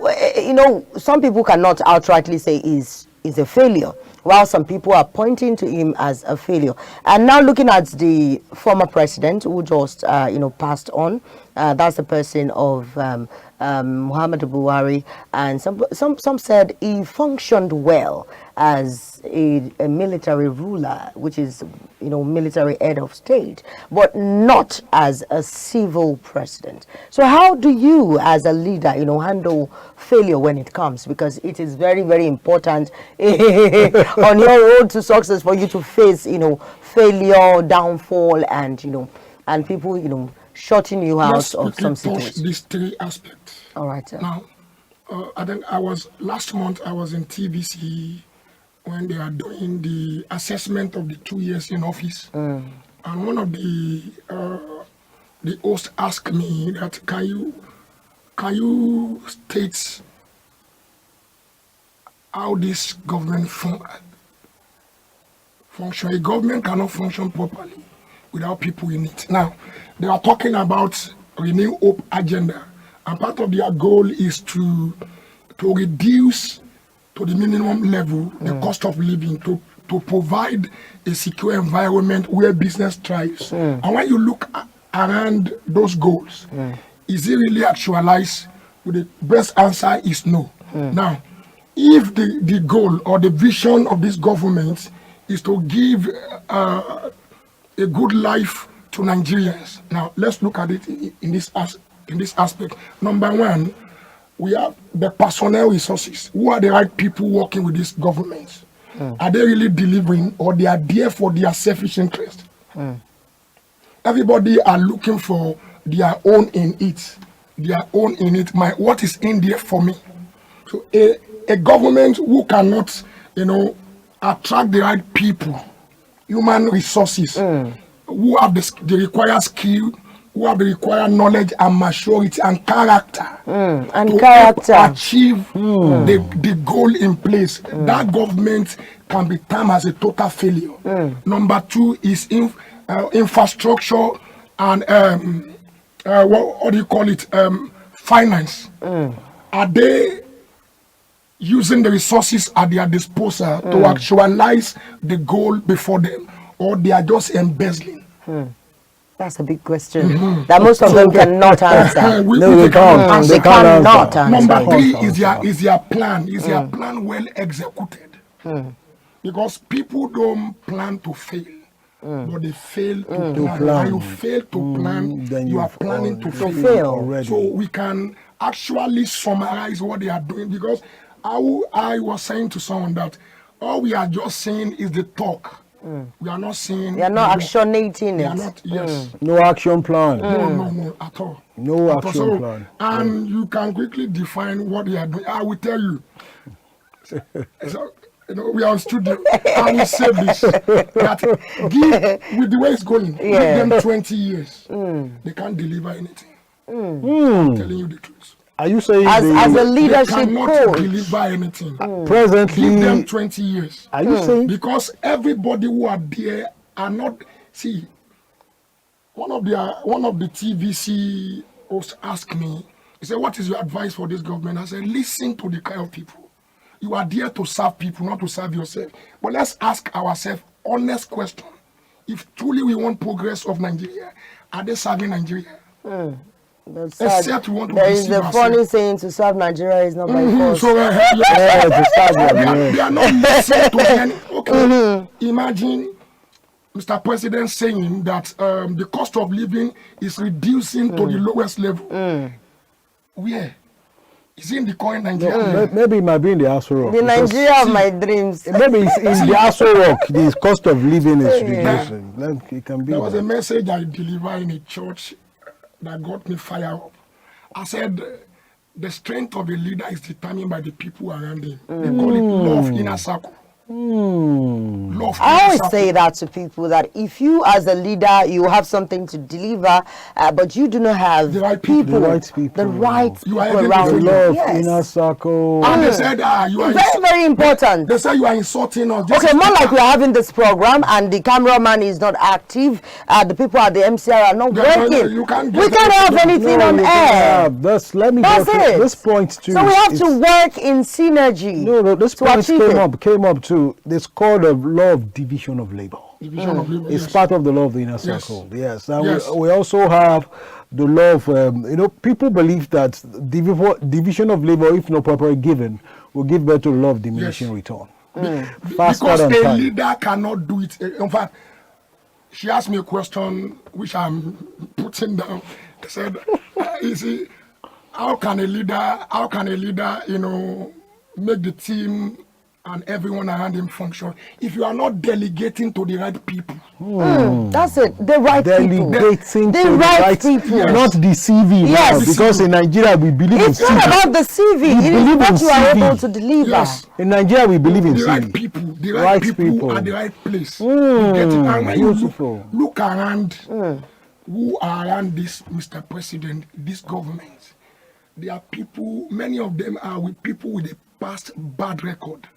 some people cannot outrightly say he's a failure, while some people are pointing to him as a failure. And now looking at the former president who just, passed on, that's the person of Muhammadu Buhari, and some said he functioned well as a military ruler, which is, military head of state, but not as a civil president. So how do you, as a leader, handle failure when it comes? Because it is very, very important on your road to success for you to face, failure, downfall, and, and people, shutting you out of some situations. These three aspects. All right, sir. Now, I think last month I was in TVC when they are doing the assessment of the 2 years in office. And one of the hosts asked me that, can you state how this government function? A government cannot function properly without people in it. Now, they are talking about Renew Hope agenda, and part of their goal is to reduce to the minimum level the cost of living, to provide a secure environment where business thrives. And when you look around those goals, is it really actualized? Well, the best answer is no. Now, if the goal or the vision of this government is to give a good life to Nigerians, now let's look at it in this aspect. Number one, we have the personnel resources. Who are the right people working with this government? Are they really delivering, or they are there for their selfish interest? Everybody are looking for their own in it. What is in there for me? So a government who cannot, attract the right people, human resources, who have the required skill, who have the required knowledge and maturity and character to achieve the goal in place, that government can be termed as a total failure. Number two is infrastructure and what do you call it? Finance. Are they using the resources at their disposal to actualize the goal before them, or they are just embezzling? That's a big question that most of them cannot answer. They can't. They cannot answer. Number three is their plan. Is their plan well executed? Because people don't plan to fail, but they fail to plan. When you fail to plan, then you are planning to fail already. So we can actually summarize what they are doing, because I was saying to someone that all we are just saying is the talk. We are not seeing. They are not actionating They it. are not. Yes. No action plan. No, at all. No action plan. And you can quickly define what they are doing. I will tell you. So, we are on studio. I will say this: that with the way it's going, give them 20 years, they can't deliver anything. I'm telling you the truth. Are you saying as a They leadership cannot coach? deliver anything. presently? Give them 20 years. Are you saying? Because everybody who are there are not. See, one of the TVC hosts asked me. He said, "What is your advice for this government?" I said, "Listen to the kind of people. You are there to serve people, not to serve yourself. But let's ask ourselves honest question: if truly we want progress of Nigeria, are they serving Nigeria? Except we want to there is deceive the funny ourselves. saying, to serve Nigeria is not by force. So Yeah, to start with, they are not listening to any. Okay, imagine Mr. President saying that the cost of living is reducing to the lowest level. Where? Is it in the current Nigeria? Maybe it might be in the Aso Rock. The Nigeria of my dreams. Maybe it's in the Aso Rock. The cost of living is reducing. It can be. There was a message I delivered in a church that got me fired up. I said, the strength of a leader is determined by the people around him. They call it love inner circle. Love I inner always circle. say that to people, that if you as a leader, you have something to deliver, but you do not have The right people. the right people You are around able to you. Love, Yes. inner circle. And they said, you are Very, very important. They say you are insulting us. This Okay, is more like Peter. we are having this program and the cameraman is not active, the people at the MCR are not Yeah, no, working. you can't We get can't have anything. anything No, on you air. can't have. Let me That's get it. this point too. So we have to it's- work in synergy. No, this to point achieve came up too. It's called a law of division of labor. Division of labor. It's Yes. part of the law of the inner Yes. circle. Yes, and Yes. we also have the law of people believe that division of labor, if not properly given, will give birth to the law of diminishing Yes. return. Because Faster than a time. leader cannot do it. In fact, she asked me a question which I'm putting down. They said, you see, how can a leader, make the team and everyone around him function if you are not delegating to the right people? That's it. The right people. Delegating The to the right right people. not the CV. Yes. Now, because in Nigeria we believe It's in not CV. about the CV. It believe is in what you are CV. able to deliver. Yes. In Nigeria we believe in The CV. right people, the right people at the right place. You get it? And when beautiful. you look around, who are around this Mr. President, this government, there are people, many of them are with people with a past bad record.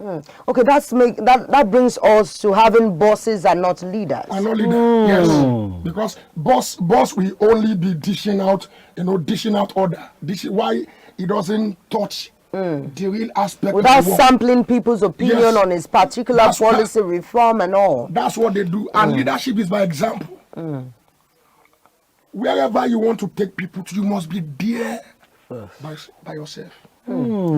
Okay, that brings us to having bosses and not leaders. And only that, yes, because boss will only be dishing out order. This is why he doesn't touch the real aspect Without of the work. sampling people's opinion Yes. on his particular That's policy reform and all. That's what they do. And leadership is by example. Wherever you want to take people to, you must be there by yourself. You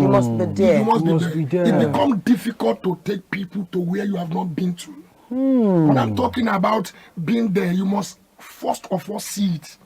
must be there. You must be be there. there. It becomes difficult to take people to where you have not been to. When I'm talking about being there, you must first of all see it.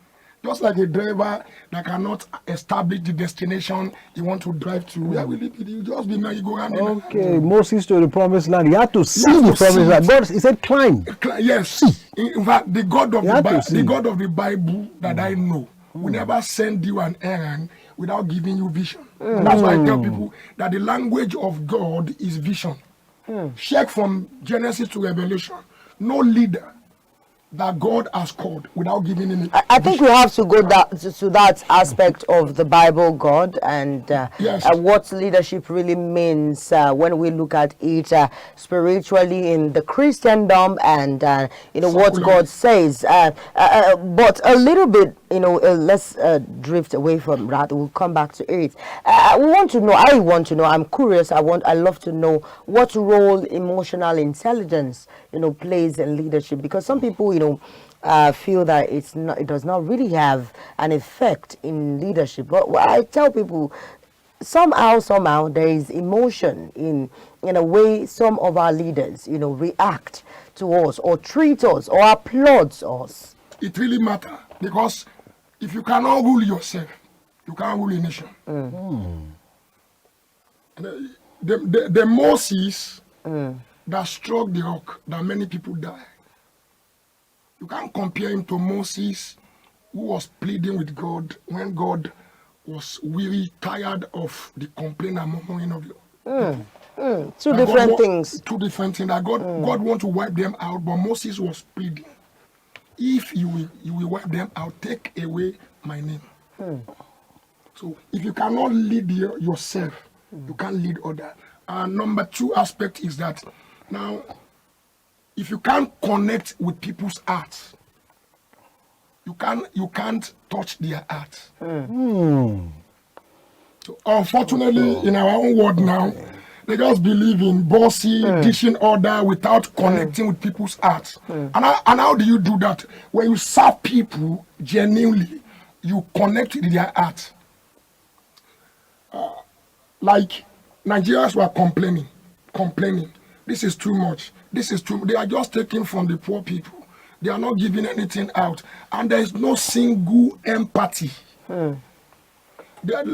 Just like a driver that cannot establish the destination you want to drive to. Where will it be? You just be there, you go around. Okay, Moses to the promised land. He had to see have the to see promised land. it. God, he said, climb. Yes. In fact, the God of You have to see. the God of the Bible that I know will never send you an errand without giving you vision. And that's why I tell people that the language of God is vision. Check from Genesis to Revelation. No leader that God has called without giving him I think we have to go to that aspect of the Bible, God, and Yes. what leadership really means when we look at it spiritually in the Christendom and what Secular. God says. But a little bit, let's drift away from that. We'll come back to it. I want to know. I'm curious. I love to know what role emotional intelligence, plays in leadership, because some people, feel that it does not really have an effect in leadership. But I tell people, somehow there is emotion in a way some of our leaders, react to us or treat us or applauds us. It really matters, because if you cannot rule yourself, you can't rule a nation. The Moses that struck the rock, that many people died. You can't compare him to Moses, who was pleading with God when God was weary, tired of the complaint and murmuring of the Two that different God things. Two different things. That God want to wipe them out, but Moses was pleading. If you will wipe them out, take away my name. So if you cannot lead yourself, you can't lead others. And number two aspect is that now, if you can't connect with people's hearts, you can't touch their hearts. So unfortunately, in our own world now, They just believe in bossy, dishing order without connecting with people's hearts. And how do you do that? When you serve people genuinely, you connect with their heart. Like Nigerians were complaining. This is too much. This is too. They are just taking from the poor people. They are not giving anything out, and there is no single empathy. They are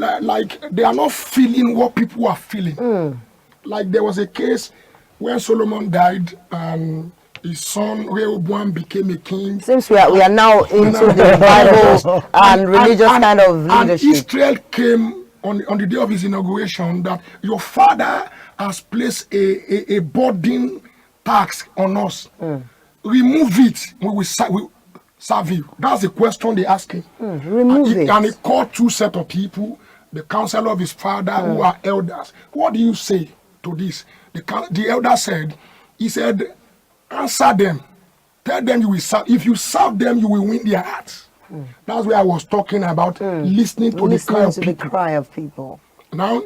they are not feeling what people are feeling. Like there was a case when Solomon died and his son Rehoboam became a king. Since we are now into the Bible and religious kind of leadership. And Israel came on the day of his inauguration that your father has placed a burden tax on us. Remove it, we will serve you. That's the question they ask him. Remove it. And he called two set of people, the counsel of his father, who are elders. What do you say to this? The elder said, answer them. Tell them you will serve. If you serve them, you will win their hearts. That's where I was talking about listening to the cry of people. Now,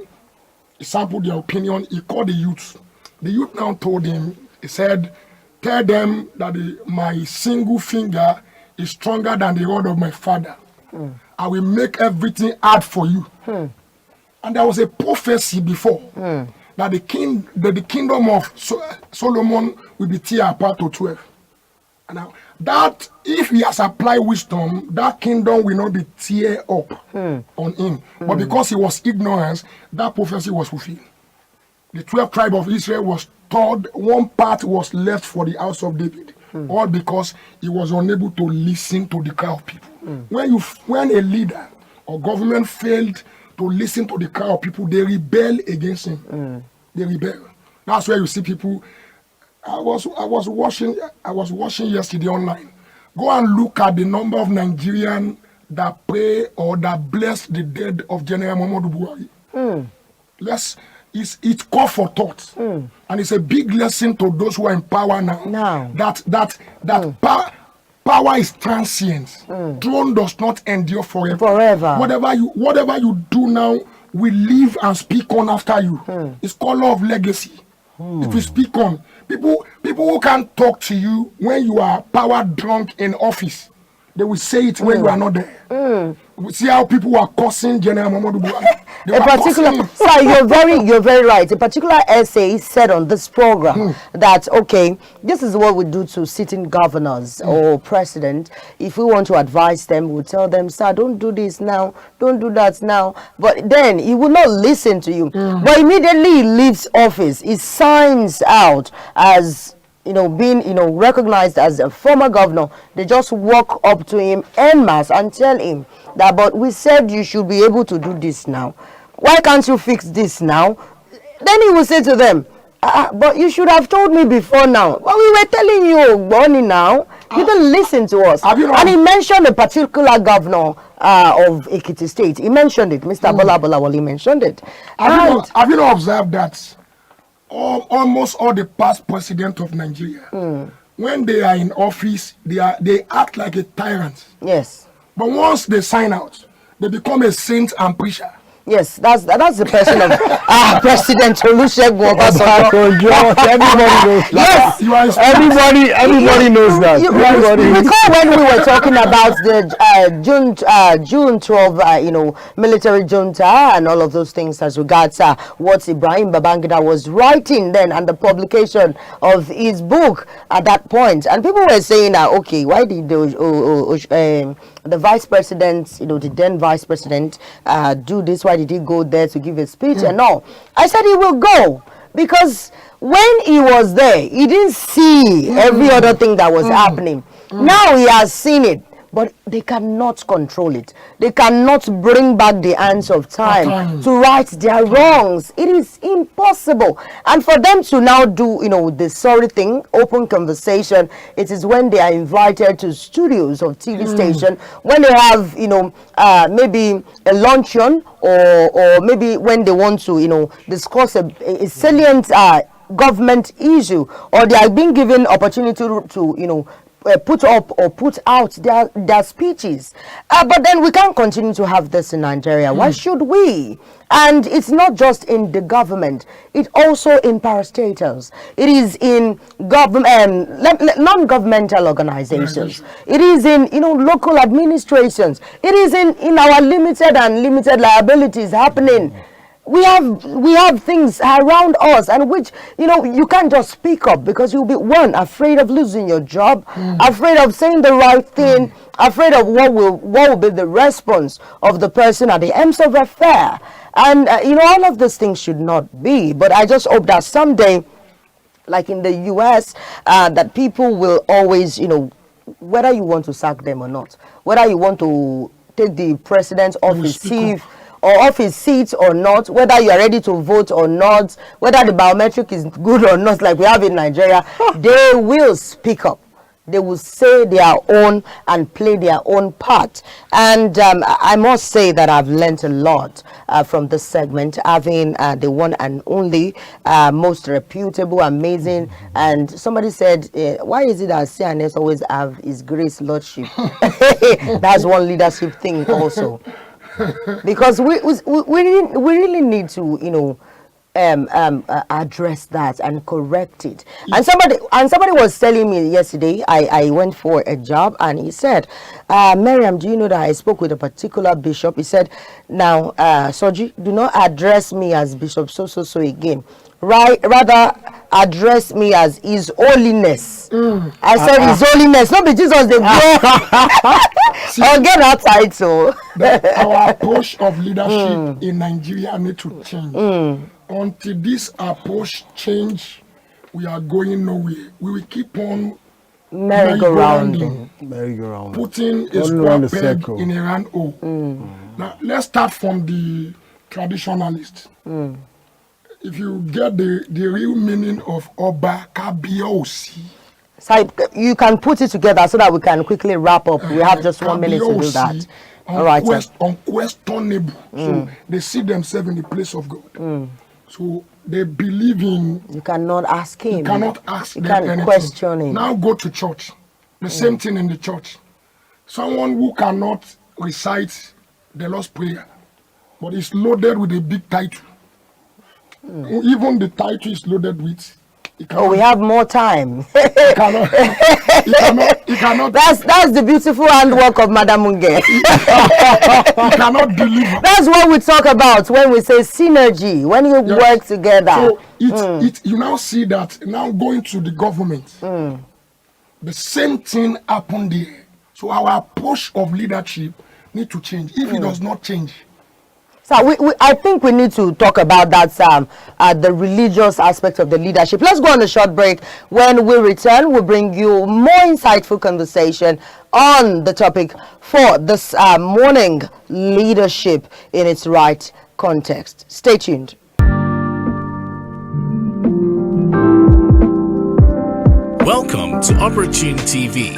he sampled their opinion. He called the youth. The youth now told him, he said, tell them that my single finger is stronger than the rod of my father. I will make everything hard for you. And there was a prophecy before that the kingdom of Solomon will be tear apart to 12. And now, that if he has applied wisdom, that kingdom will not be tear up on him. But because he was ignorant, that prophecy was fulfilled. The 12 tribes of Israel was told one part was left for the house of David, all because he was unable to listen to the crowd of people. When a leader or government failed to listen to the crowd of people, they rebel against him. They rebel. That's where you see people. I was watching yesterday online. Go and look at the number of Nigerians that pray or that bless the dead of General Muhammadu Buhari. It's call for thought, and it's a big lesson to those who are in power now. Power is transient. Throne does not endure forever. Whatever you do now will live and speak on after you. It's called law of legacy. If you speak on, people who can't talk to you when you are power drunk in office, they will say it when you are not there. We see how people were cursing General Muhammadu Buhari. Sir, you're very right. A particular essay said on this program that this is what we do to sitting governors or president. If we want to advise them, we'll tell them, sir, don't do this now, don't do that now. But then he will not listen to you. But immediately he leaves office, he signs out as being, recognized as a former governor. They just walk up to him en masse and tell him that, but we said you should be able to do this now. Why can't you fix this now? Then he will say to them, but you should have told me before now. Well, we were telling you, Bonnie, now. You didn't listen to us. And he mentioned a particular governor of Ekiti State. He mentioned it. Mr. Bola Bolawole mentioned it. Have you not observed that almost all the past presidents of Nigeria, when they are in office, they act like a tyrant. Yes. But once they sign out, they become a saint and preacher. Yes, that's the person of President Olusegun Obasanjo. Everybody knows that. Yes, everybody knows that. Recall when we were talking about the June 12, military junta and all of those things as regards what Ibrahim Babangida was writing then and the publication of his book at that point, and people were saying, why did the vice president, the then vice president, do this? Why did he go there to give a speech and all? I said he will go because when he was there, he didn't see every other thing that was happening. Now he has seen it, but they cannot control it. They cannot bring back the hands of time to right their wrongs. It is impossible. And for them to now do, the sorry thing, open conversation, it is when they are invited to studios of TV station, when they have, maybe a luncheon or maybe when they want to, discuss a salient government issue, or they are being given opportunity to put up or put out their speeches. But then we can't continue to have this in Nigeria. Why should we? And it's not just in the government, it's also in parastatals. It is in non-governmental organizations. It is in local administrations. It is in our limited and limited liabilities happening. We have things around us, and which you can't just speak up because you'll be afraid of losing your job, afraid of saying the right thing, afraid of what will be the response of the person at the end of the affair. And all of these things should not be. But I just hope that someday, like in the U.S., that people will always, whether you want to sack them or not, whether you want to take the president's office off his seat or not, whether you are ready to vote or not, whether the biometric is good or not, like we have in Nigeria, they will speak up. They will say their own and play their own part. And I must say that I've learned a lot from this segment, having the one and only most reputable, amazing. And somebody said, why is it that CNS always have His Grace Lordship? That's one leadership thing also. Because we really need to address that and correct it. And somebody was telling me yesterday, I went for a job, and he said, Miriam, do you know that I spoke with a particular bishop? He said, now Soji, do not address me as Bishop so again. Rather address me as His Holiness. I said His Holiness, not be Jesus the I'll get that title. Our approach of leadership in Nigeria need to change. Until this approach change, we are going nowhere. We will keep on merry-go-rounding, putting a square peg in a round hole. Now let's start from the traditionalists. If you get the real meaning of Oba Kabiyesi. So you can put it together so that we can quickly wrap up. We have just 1 minute to do that. All right. Unquestionable. So they see themselves in the place of God. So they believe in. You cannot ask him. You cannot ask. You can't question him. Now go to church. The same thing in the church. Someone who cannot recite the Lord's Prayer, but is loaded with a big title. Even the title is loaded with. We have more time. He cannot. That's the beautiful handwork of Madam Munge. He cannot deliver. That's what we talk about when we say synergy, when you work together. So you now see that now going to the government, the same thing happened there. So our approach of leadership need to change. If it does not change. So I think we need to talk about that, the religious aspect of the leadership. Let's go on a short break. When we return, we'll bring you more insightful conversation on the topic for this morning, leadership in its right context. Stay tuned. Welcome to Opportune TV,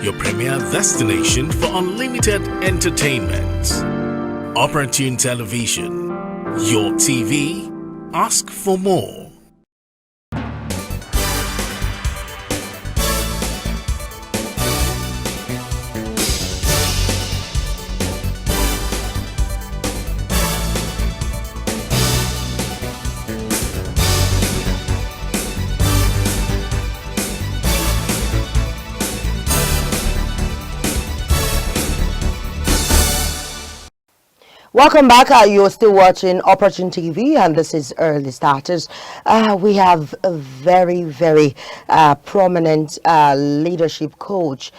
your premier destination for unlimited entertainment. Opportune Television, your TV, ask for more. Welcome back. You're still watching Opportune TV, and this is Early Starters. We have a very, very prominent leadership coach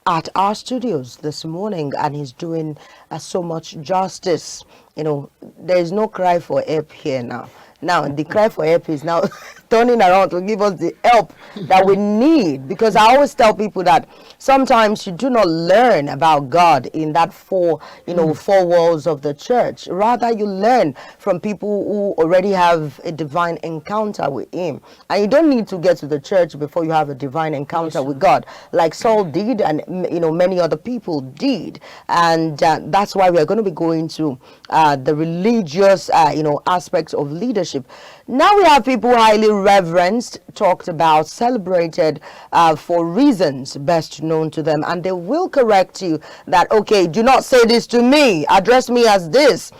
at our studios this morning, and he's doing so much justice. There is no cry for help here now. Now, the cry for help is now turning around to give us the help that we need. Because I always tell people that sometimes you do not learn about God in that four walls of the church. Rather, you learn from people who already have a divine encounter with Him. And you don't need to get to the church before you have a divine encounter with God, like Saul did, and many other people did. And that's why we are going to be going to the religious aspects of leadership worship. Now we have people highly reverenced, talked about, celebrated for reasons best known to them, and they will correct you that, okay, do not say this to me, address me as this.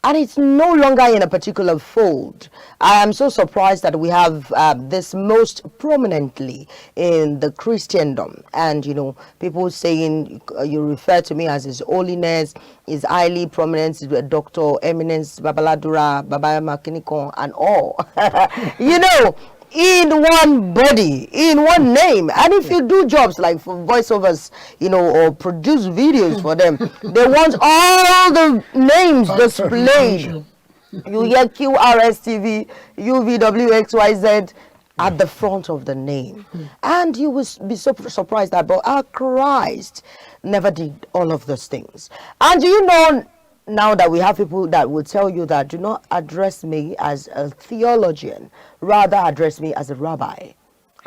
And it's no longer in a particular fold. I am so surprised that we have this most prominently in the Christendom. And, you know, people saying you refer to me as His Holiness, is highly prominent, Dr. Eminence, Babaladura, Baba Makinikon, and all. You know, in one body, in one name. And if you do jobs like for voiceovers, you know, or produce videos for them, they want all the names displayed. You hear QRSTV, UVWXYZ at the front of the name. And you will be so surprised that, but our Christ never did all of those things. And do you know, now that we have people that will tell you that do not address me as a theologian, rather address me as a rabbi.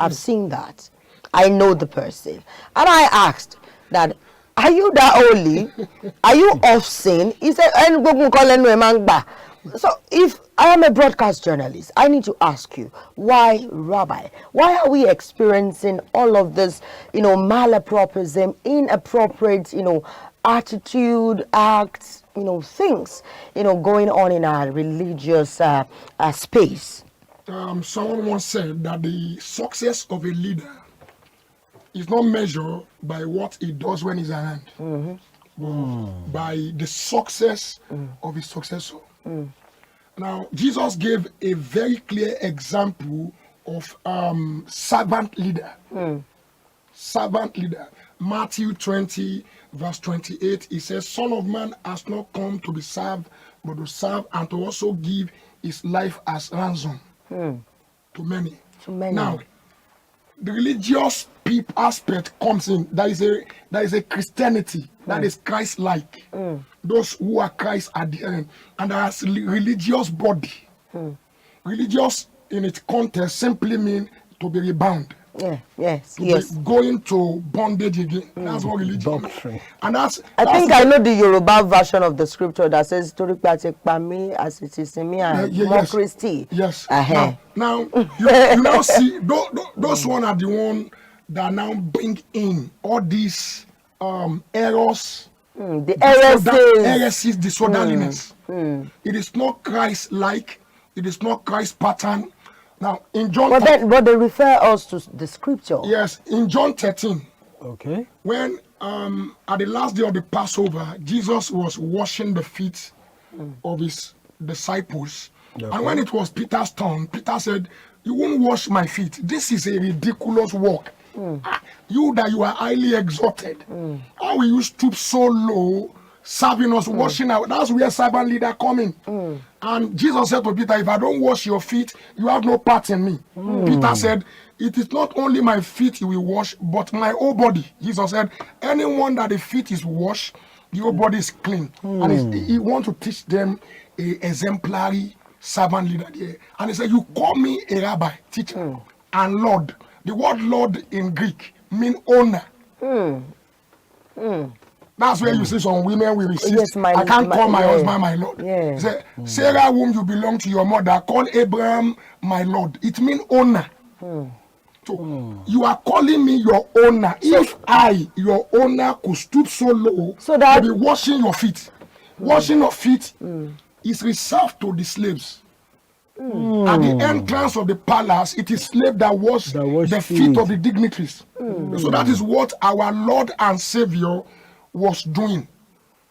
I've seen that. I know the person. And I asked that, are you that holy? Are you off sin? He said, so if I am a broadcast journalist, I need to ask you, why rabbi? Why are we experiencing all of this, you know, malapropism, inappropriate, you know, attitude, acts, you know, things, you know, going on in our religious space? Someone once said that the success of a leader is not measured by what he does when he's around, but by the success of his successor. Now, Jesus gave a very clear example of servant leader. Servant leader. Matthew 20, verse 28, he says, Son of Man has not come to be served, but to serve and to also give his life as ransom to many. Now, the religious aspect comes in. There is a Christianity that is Christ-like. Those who are Christ adherent. And there is religious body. Religious in its context simply means to be rebound. Going to bondage again. That's what religion means. And I think I know the Yoruba version of the scripture that says, me as it is in me and more Christy. Yes. Now you now see, those one are the one that now bring in all these errors, the heresies, disorderliness. It is not Christ-like. It is not Christ pattern. Now, in John... But they refer us to the scripture. Yes, in John 13. Okay. When, at the last day of the Passover, Jesus was washing the feet of his disciples. Okay. And when it was Peter's turn, Peter said, you won't wash my feet. This is a ridiculous work. You that you are highly exalted. How will you stoop so low, serving us, washing out? That's where servant leader coming. And Jesus said to Peter, if I don't wash your feet, you have no part in me. Peter said, it is not only my feet you will wash, but my whole body. Jesus said, anyone that the feet is washed, the whole body is clean. And he wants to teach them a exemplary servant leader there. And he said, you call me a rabbi, teacher, and Lord. The word Lord in Greek means owner. That's where you see some women will resist. I can't call my husband my Lord. Say, Sarah, whom you belong to your mother, call Abraham my Lord. It means owner. So you are calling me your owner. If I, your owner, could stoop so low to be washing your feet. Washing your feet is reserved to the slaves. At the entrance of the palace, it is slave that wash the feet of the dignitaries. So that is what our Lord and Savior was doing.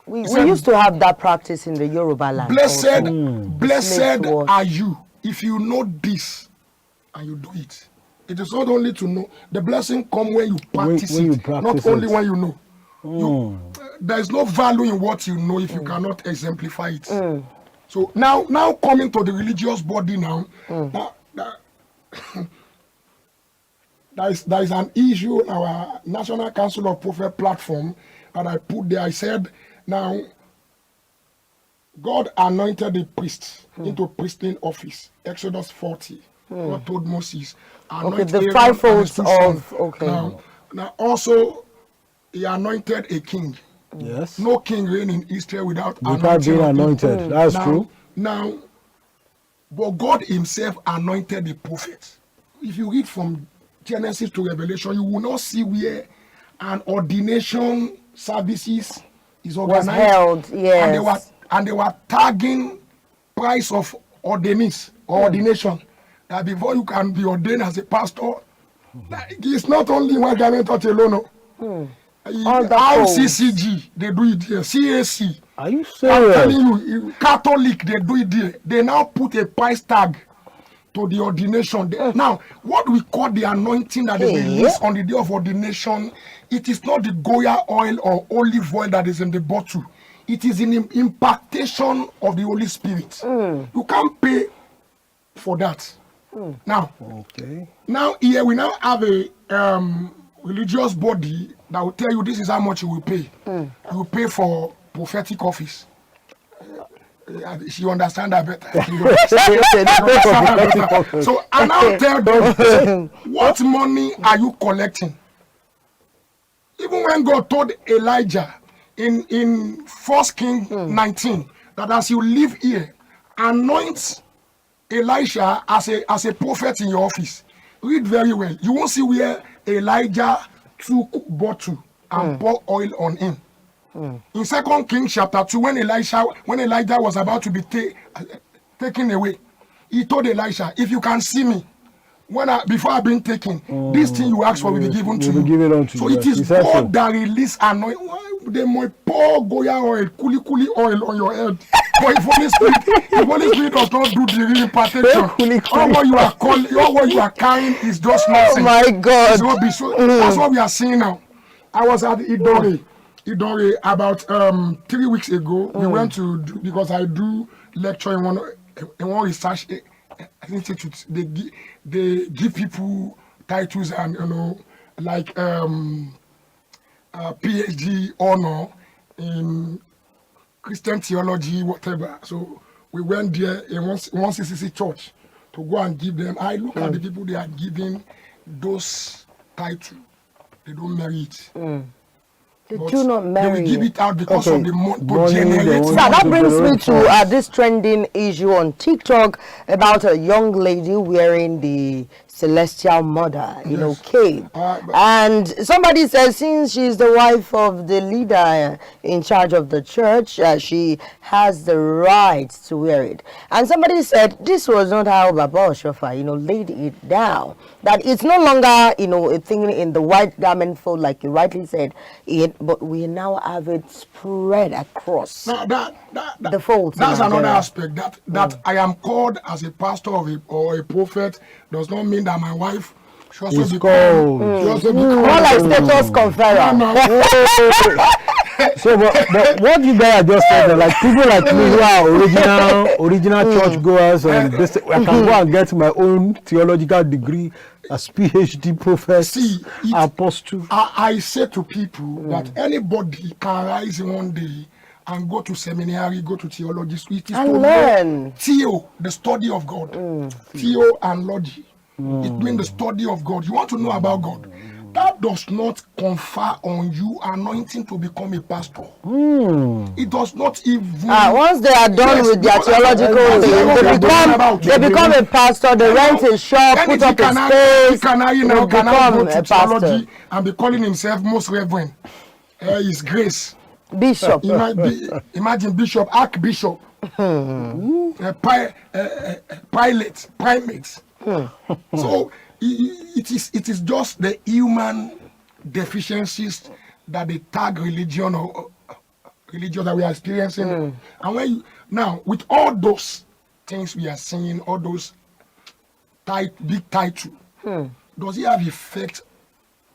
We used to have that practice in the Yoruba land. Blessed are you if you know this and you do it. It is not only to know. The blessing comes when you practice it, not only when you know. There is no value in what you know if you cannot exemplify it. So now coming to the religious body now, there is an issue in our National Council of Prophet platform that I put there. I said, now, God anointed the priests into priestly office. Exodus 40. God told Moses. The fivefold of, Now also, he anointed a king. Yes. No king reign in Israel without being anointed. That's true. Now, But God himself anointed the prophets. If you read from Genesis to Revelation, you will not see where an ordination services is organized. Was held, yes. And they were tagging price of ordinance or ordination. That before you can be ordained as a pastor, it's not only one garment alone. RCCG, they do it here. CAC. Are you I'm serious? telling you, Catholic, they do it there. They now put a price tag to the ordination. Now, what we call the anointing that is released on the day of ordination, it is not the Goya oil or olive oil that is in the bottle. It is an impartation of the Holy Spirit. You can't pay for that. Now, here we now have a religious body that will tell you this is how much you will pay. You will pay for prophetic office. She understand that better. So I now tell them, what money are you collecting? Even when God told Elijah in 1 Kings 19 that as you live here, anoint Elisha as a prophet in your office. Read very well. You won't see where Elijah took bottle and pour oil on him. In 2 Kings chapter 2, when Elijah was about to be taken away, he told Elisha, if you can see me, before I've been taken, this thing you ask for will be given to you. So it is God that release anointing. They might pour Goya oil, kuli oil on your head. But if Holy Spirit does not do the real impartation, all what you are carrying is just nothing. Oh my God. That's what we are seeing now. I was at Idore about 3 weeks ago. We went to because I do lecture in one research institute. They give people titles and like PhD honor in Christian theology, whatever. So we went there in one CCC church to go and give them. I look at the people they are giving those titles. They don't marry it. They do not marry. They will give it out because of the money. That brings me to this trending issue on TikTok about a young lady wearing the Celestial Mother, cape. And somebody says since she's the wife of the leader in charge of the church, she has the right to wear it. And somebody said this was not how Baba Oshofa, laid it down. That it's no longer, a thing in the white garment fold, like you rightly said, but we now have it spread across the folds. That's another aspect. That I am called as a pastor or a prophet does not mean that my wife should also become more like status conferrer. So, but what you guys just said, like people like me who are original churchgoers, and I can go and get my own theological degree as PhD professor, apostle. I say to people that anybody can rise in one day and go to seminary, go to theology. It is and learn. Theo, the study of God. Theo and logy. It means the study of God. You want to know about God. That does not confer on you anointing to become a pastor. It does not even. Once they are done with their theological they become a pastor. They rent a shop, put up a space. Can go to theology and be calling himself most reverend? His grace. Bishop. Imagine bishop, archbishop, primate. So it is just the human deficiencies that they tag religion or religion that we are experiencing. And now with all those things we are seeing, all those big titles, does it have effect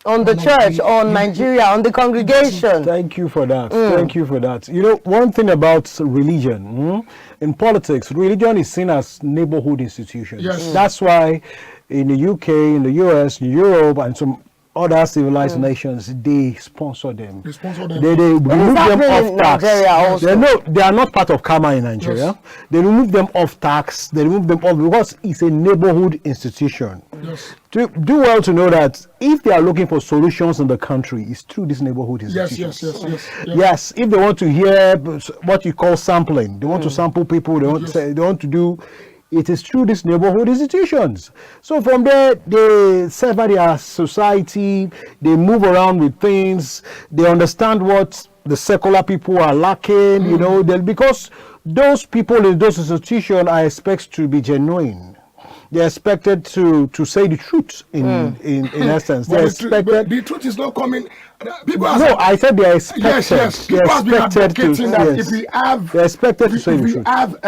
on the church, on Nigeria, on the congregation? Thank you for that. Thank you for that. One thing about religion, in politics, religion is seen as neighborhood institutions. Yes. That's why in the UK, in the US, in Europe, and some other civilized nations, they sponsor them. They sponsor them. They remove them off tax. They are not part of Karma in Nigeria. Yes. They remove them off tax. They remove them off because it's a neighborhood institution. Yes. Do well to know that if they are looking for solutions in the country, it's through this neighborhood institutions. Yes. If they want to hear what you call sampling, they want to sample people. They want to do it is through these neighborhood institutions. So from there, they sever their society, they move around with things, they understand what the secular people are lacking, you know, because those people in those institutions are expected to be genuine. They're expected to say the truth in essence. They're expected. The truth is not coming. People I said they're expected. Yes. People have been advocating that if we have, they're expected to say the truth. If we have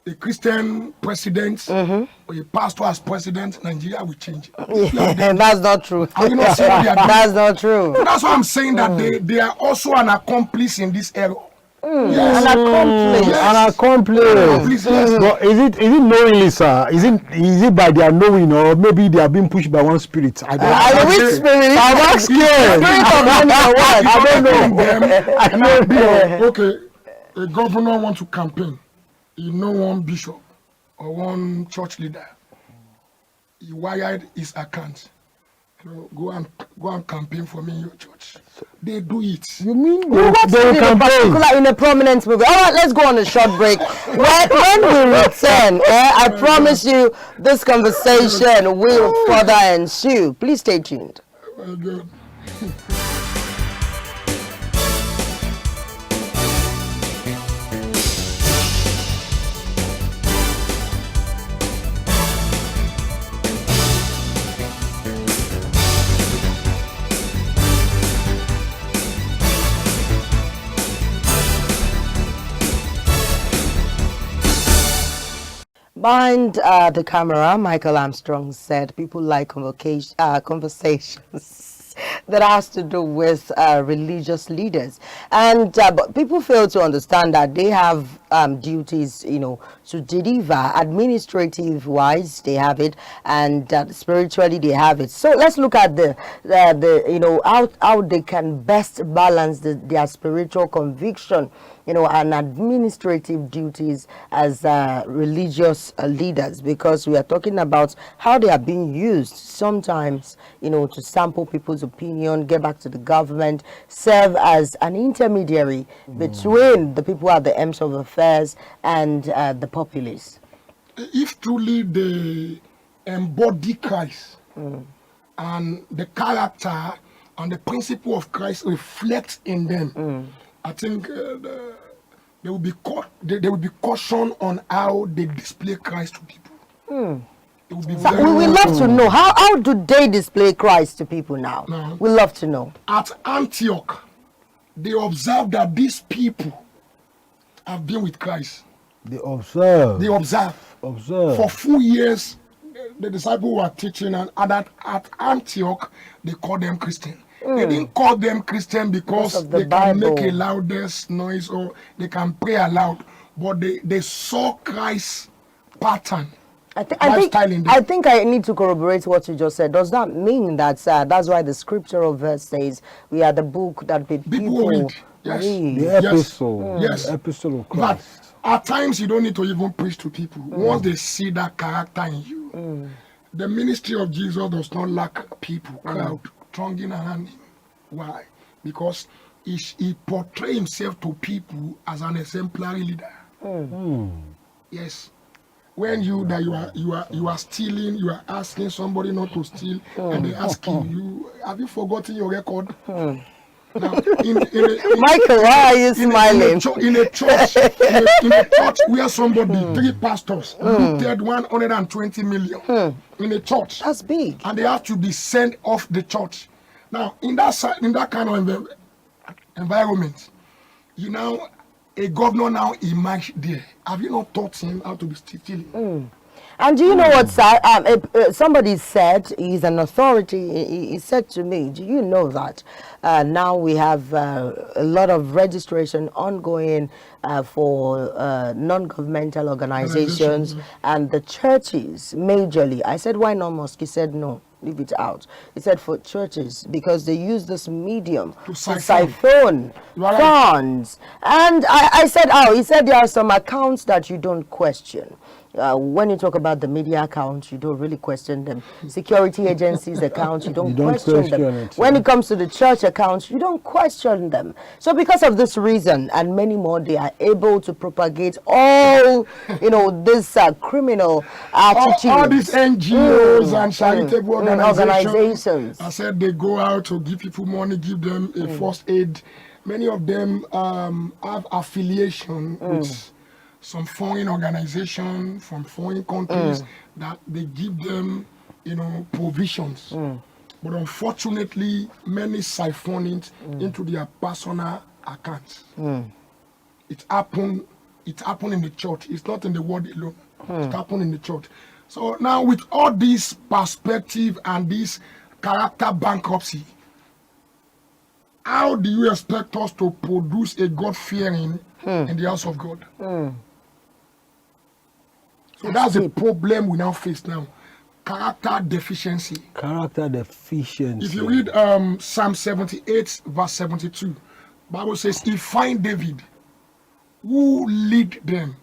a Christian president or a pastor as president, Nigeria will change. That's not true. Are you not saying what they are doing? That's not true. That's why I'm saying that they are also an accomplice in this error. Yes. An accomplice. Yes. An accomplice. Yes. But is it knowingly, sir? Is it by their knowing, or maybe they are being pushed by one spirit? I don't know. Which spirit? I'm asking. I don't know. Okay, a governor wants to campaign. You know, one bishop or one church leader, he wired his account. Go and campaign for me in your church. They do it. You mean We watched it in a prominent movie. All right, let's go on a short break. When we return, I promise you this conversation will further ensue. Please stay tuned. Very good. Behind the camera, Michael Armstrong said people like conversations that has to do with religious leaders. And but people fail to understand that they have duties, to deliver. Administrative-wise, they have it, and spiritually, they have it. So let's look at how they can best balance their spiritual conviction, and administrative duties as religious leaders, because we are talking about how they are being used sometimes, to sample people's opinion, get back to the government, serve as an intermediary between the people at the ends of affairs and the populace. If truly they embody Christ and the character and the principle of Christ reflects in them, I think there will be caution on how they display Christ to people. It will be So we would love to know how do they display Christ to people now? No. We love to know. At Antioch, they observed that these people have been with Christ. They observe. They observe. For 4 years, the disciples were teaching, and at Antioch, they called them Christian. They didn't call them Christian because they can make a loudest noise or they can pray aloud, but they saw Christ's pattern. I think I need to corroborate what you just said. Does that mean that that's why the scriptural verse says we are the book that people read? Yes. Read. The epistle. Yes. The epistle of But Christ. at times you don't need to even preach to people. Once they see that character in you, the ministry of Jesus does not lack people, crowd, thronging around him. Why? Because he portrays himself to people as an exemplary leader. Yes. When you are stealing, you are asking somebody not to steal, and they ask you, have you forgotten your record? Now, Michael, why are you smiling? In a church where somebody, 3 pastors, looted 120 million in a church. That's big. And they have to be sent off the church. Now, in that kind of environment, a governor now emerged there. Have you not taught him how to be stealing? And do you know what, sir? Somebody said, he's an authority, he said to me, do you know that now we have a lot of registration ongoing for non-governmental organizations and the churches majorly? I said, why not mosque? He said, no, leave it out. He said for churches, because they use this medium to siphon funds. And I said, he said there are some accounts that you don't question. When you talk about the media accounts, you don't really question them. Security agencies accounts, you don't question them. When it comes to the church accounts, you don't question them. So because of this reason and many more, they are able to propagate all, this criminal attitudes. All these NGOs and charitable organizations. I said they go out to give people money, give them a first aid. Many of them have affiliation with some foreign organization from foreign countries that they give them, provisions. But unfortunately, many siphon it into their personal accounts. It happened in the church. It's not in the world alone. It happened in the church. So now with all this perspective and this character bankruptcy, how do you expect us to produce a God-fearing in the house of God? So that's the problem we now face now. Character deficiency. Character deficiency. If you read Psalm 78, verse 72, Bible says, he find David, who lead them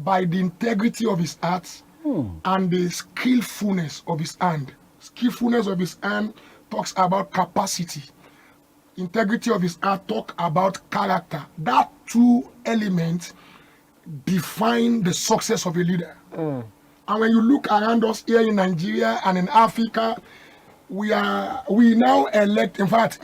by the integrity of his heart and the skillfulness of his hand. Skillfulness of his hand talks about capacity. Integrity of his heart talk about character. That two elements define the success of a leader. And when you look around us here in Nigeria and in Africa, we now elect, in fact,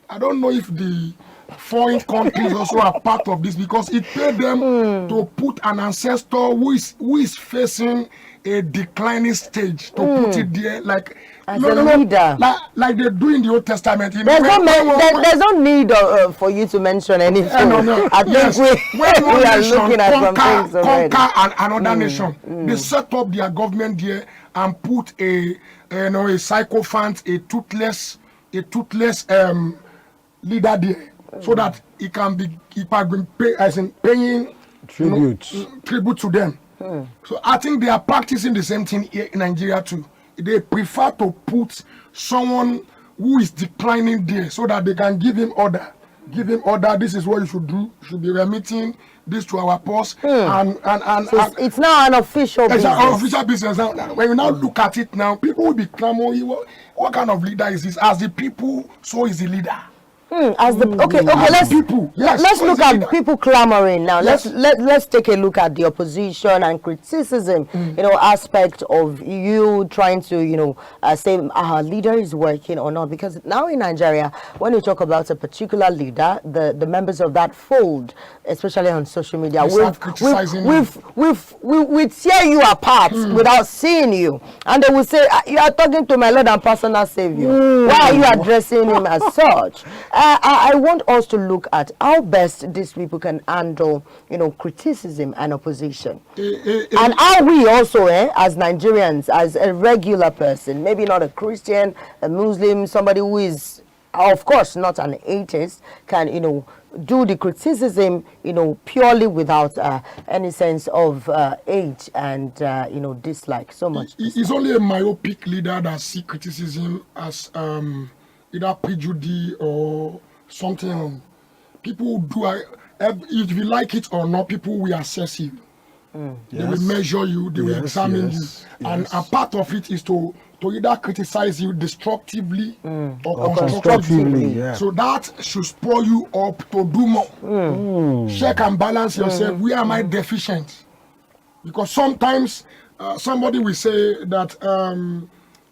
I don't know if the foreign countries also are part of this, because it paid them to put an ancestor who is facing a declining stage, to put it there like as a leader, like they do in the Old Testament. There's no need for you to mention anything. I think we are looking at some things already. Conquer another nation. They set up their government there and put a sycophant, a toothless leader there, so that it can be paying tribute to them. So I think they are practicing the same thing here in Nigeria too. They prefer to put someone who is declining there so that they can give him order. This is what you should do. You should be remitting this to our post. And so it's now an official business. It's an official business now. When you now look at it now, people will be clamoring, what kind of leader is this? As the people, so is the leader. Let's look at people clamoring now. Let's take a look at the opposition and criticism, aspect of you trying to, say our leader is working or not. Because now in Nigeria, when you talk about a particular leader, the members of that fold, especially on social media, we tear you apart without seeing you, and they will say, you are talking to my Lord and personal Savior. Why are you addressing him as such? I want us to look at how best these people can handle, criticism and opposition. And how we also, as Nigerians, as a regular person, maybe not a Christian, a Muslim, somebody who is, of course, not an atheist, can, do the criticism, purely without any sense of age and, dislike so much. It's only a myopic leader that sees criticism as either prejudice or something. People do, if you like it or not, people will assess you. They will measure you, they will examine you. And a part of it is to either criticize you destructively or constructively. So that should spur you up to do more. Check and balance yourself. Where am I deficient? Because sometimes somebody will say that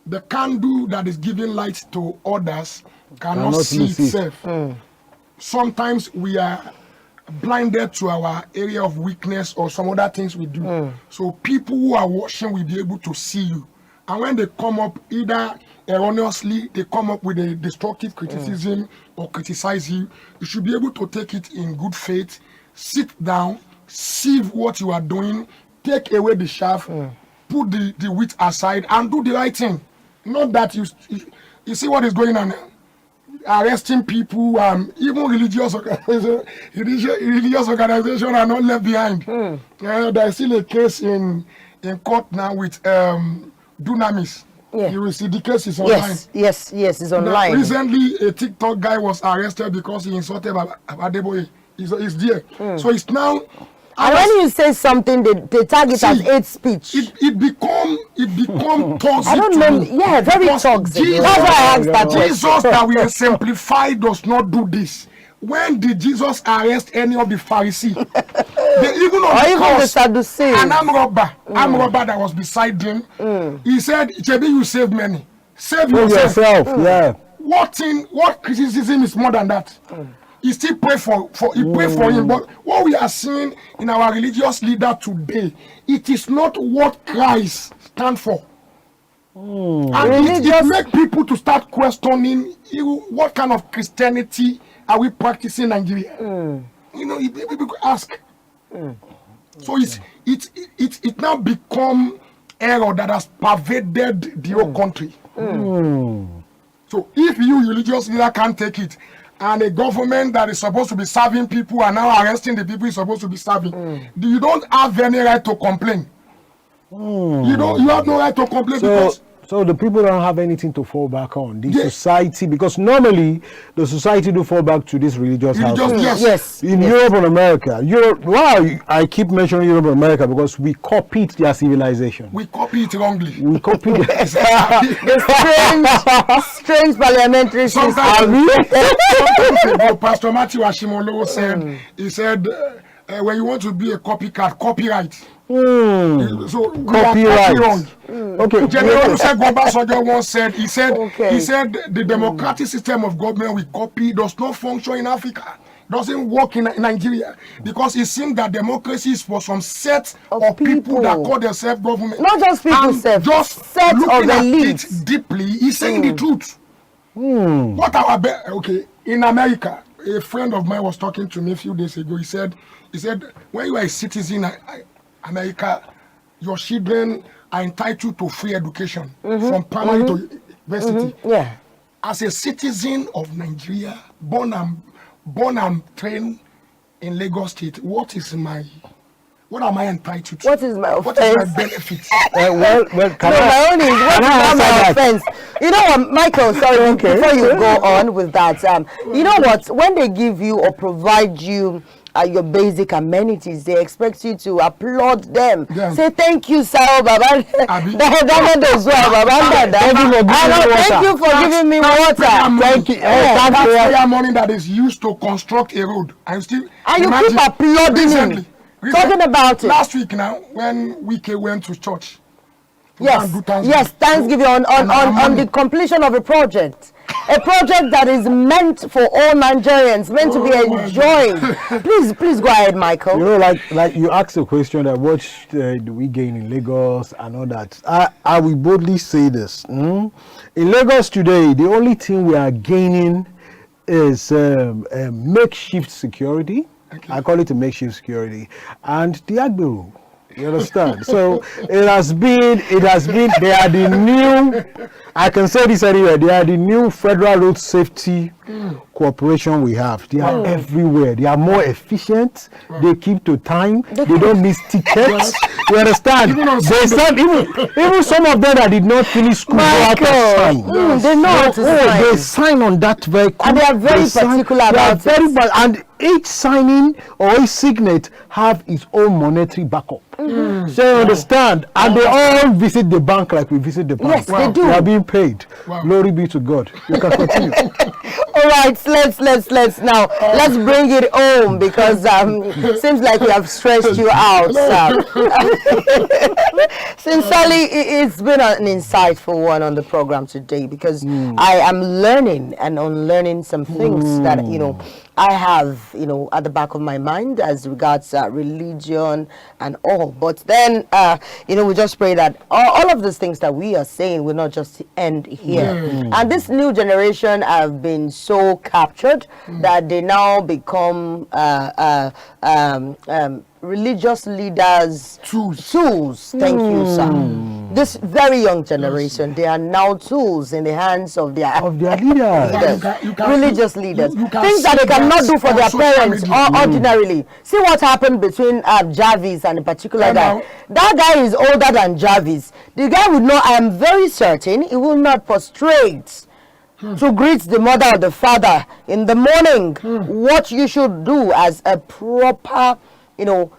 the candle that is giving light to others cannot see itself. Sometimes we are blinded to our area of weakness or some other things we do. So people who are watching will be able to see you. And when they come up, either erroneously, they come up with a destructive criticism or criticize you, you should be able to take it in good faith, sit down, see what you are doing, take away the chaff, put the wheat aside, and do the right thing. Not that you see what is going on now. Arresting people, even religious organizations are not left behind. There is still a case in court now with Dunamis. You will see the case is online. Yes, it's online. Now, recently, a TikTok guy was arrested because he insulted Adeboye. He's there. So it's now And when you say something, they tag it as hate speech. It become toxic. I don't know. Yeah, very toxic. Jesus, that's why I asked that question. Jesus that we exemplify does not do this. When did Jesus arrest any of the Pharisees? They even the Sadducees. An armed robber that was beside him. He said, "Chebi, you save many. Save yourself." Yeah. What criticism is more than that? He still pray for him. But what we are seeing in our religious leader today, it is not what Christ stands for. And it makes people to start questioning what kind of Christianity are we practicing in Nigeria. You know, people ask. So it now become error that has pervaded the whole country. So if you religious leader can't take it, and a government that is supposed to be serving people are now arresting the people it's supposed to be serving, you don't have any right to complain. You have no right to complain because. So the people don't have anything to fall back on. The society, because normally the society do fall back to this religious house. Yes. In Europe and America. I keep mentioning Europe and America because we copied their civilization. We copy it wrongly. We copied the strange parliamentary system. Pastor Matthew Ashimolowo said, he said, when you want to be a copycat, copyright. So copyright. Wrong. Okay. General Olusegun Obasanjo once said, he said the democratic system of government we copy does not function in Africa. Doesn't work in Nigeria because it seems that democracy is for some set of people that call themselves government. Not just people, just set of elites. It deeply, he's saying the truth. What in America, a friend of mine was talking to me a few days ago. He said, when you are a citizen in America, your children are entitled to free education from primary to university. Yeah. As a citizen of Nigeria, born and trained in Lagos State, what am I entitled to? What is my offense? What is my benefit? My own is what is my offense? You know what, Michael, sorry, before you go on with that, you know what, when they give you or provide you your basic amenities, they expect you to applaud them. Yeah. Say thank you, sir. Thank you for giving me water. Thank you. That's prayer money that is used to construct a road. And you keep applauding him. Talking about it. Last week now, when Wike went to church. Yes, Thanksgiving on the completion of a project. A project that is meant for all Nigerians, meant to be enjoyed. Please go ahead, Michael. You know, like you asked a question that what do we gain in Lagos and all that. I will boldly say this. In Lagos today, the only thing we are gaining is makeshift security. Okay. I call it a makeshift security. And the Agbero. You understand? So they are the new, I can say this anywhere, they are the new Federal Road Safety Corporation we have. They are everywhere. They are more efficient. They keep to time. They don't miss tickets. You understand? Even some of them that did not finish school go out to sign. They know how to sign. They sign on that vehicle. And they are very particular about it. And each signing or each signet have its own monetary backup. So you understand? And they all visit the bank like we visit the bank. Yes, they do. They are being paid. Glory be to God. You can continue. All right, let's bring it home because seems like we have stressed you out. Sincerely, it's been an insightful one on the program today because I am learning and unlearning some things that I have at the back of my mind as regards religion and all. But then we just pray that all of these things that we are saying will not just end here. And this new generation have been so captured that they now become religious leaders tools. Thank you, sir. This very young generation, they are now tools in the hands of their leaders, religious leaders. Things that they cannot do for their parents ordinarily. See what happened between Jarvis and a particular guy. That guy is older than Jarvis. The guy would know, I am very certain, he will not prostrate to greet the mother or the father in the morning. What you should do as a proper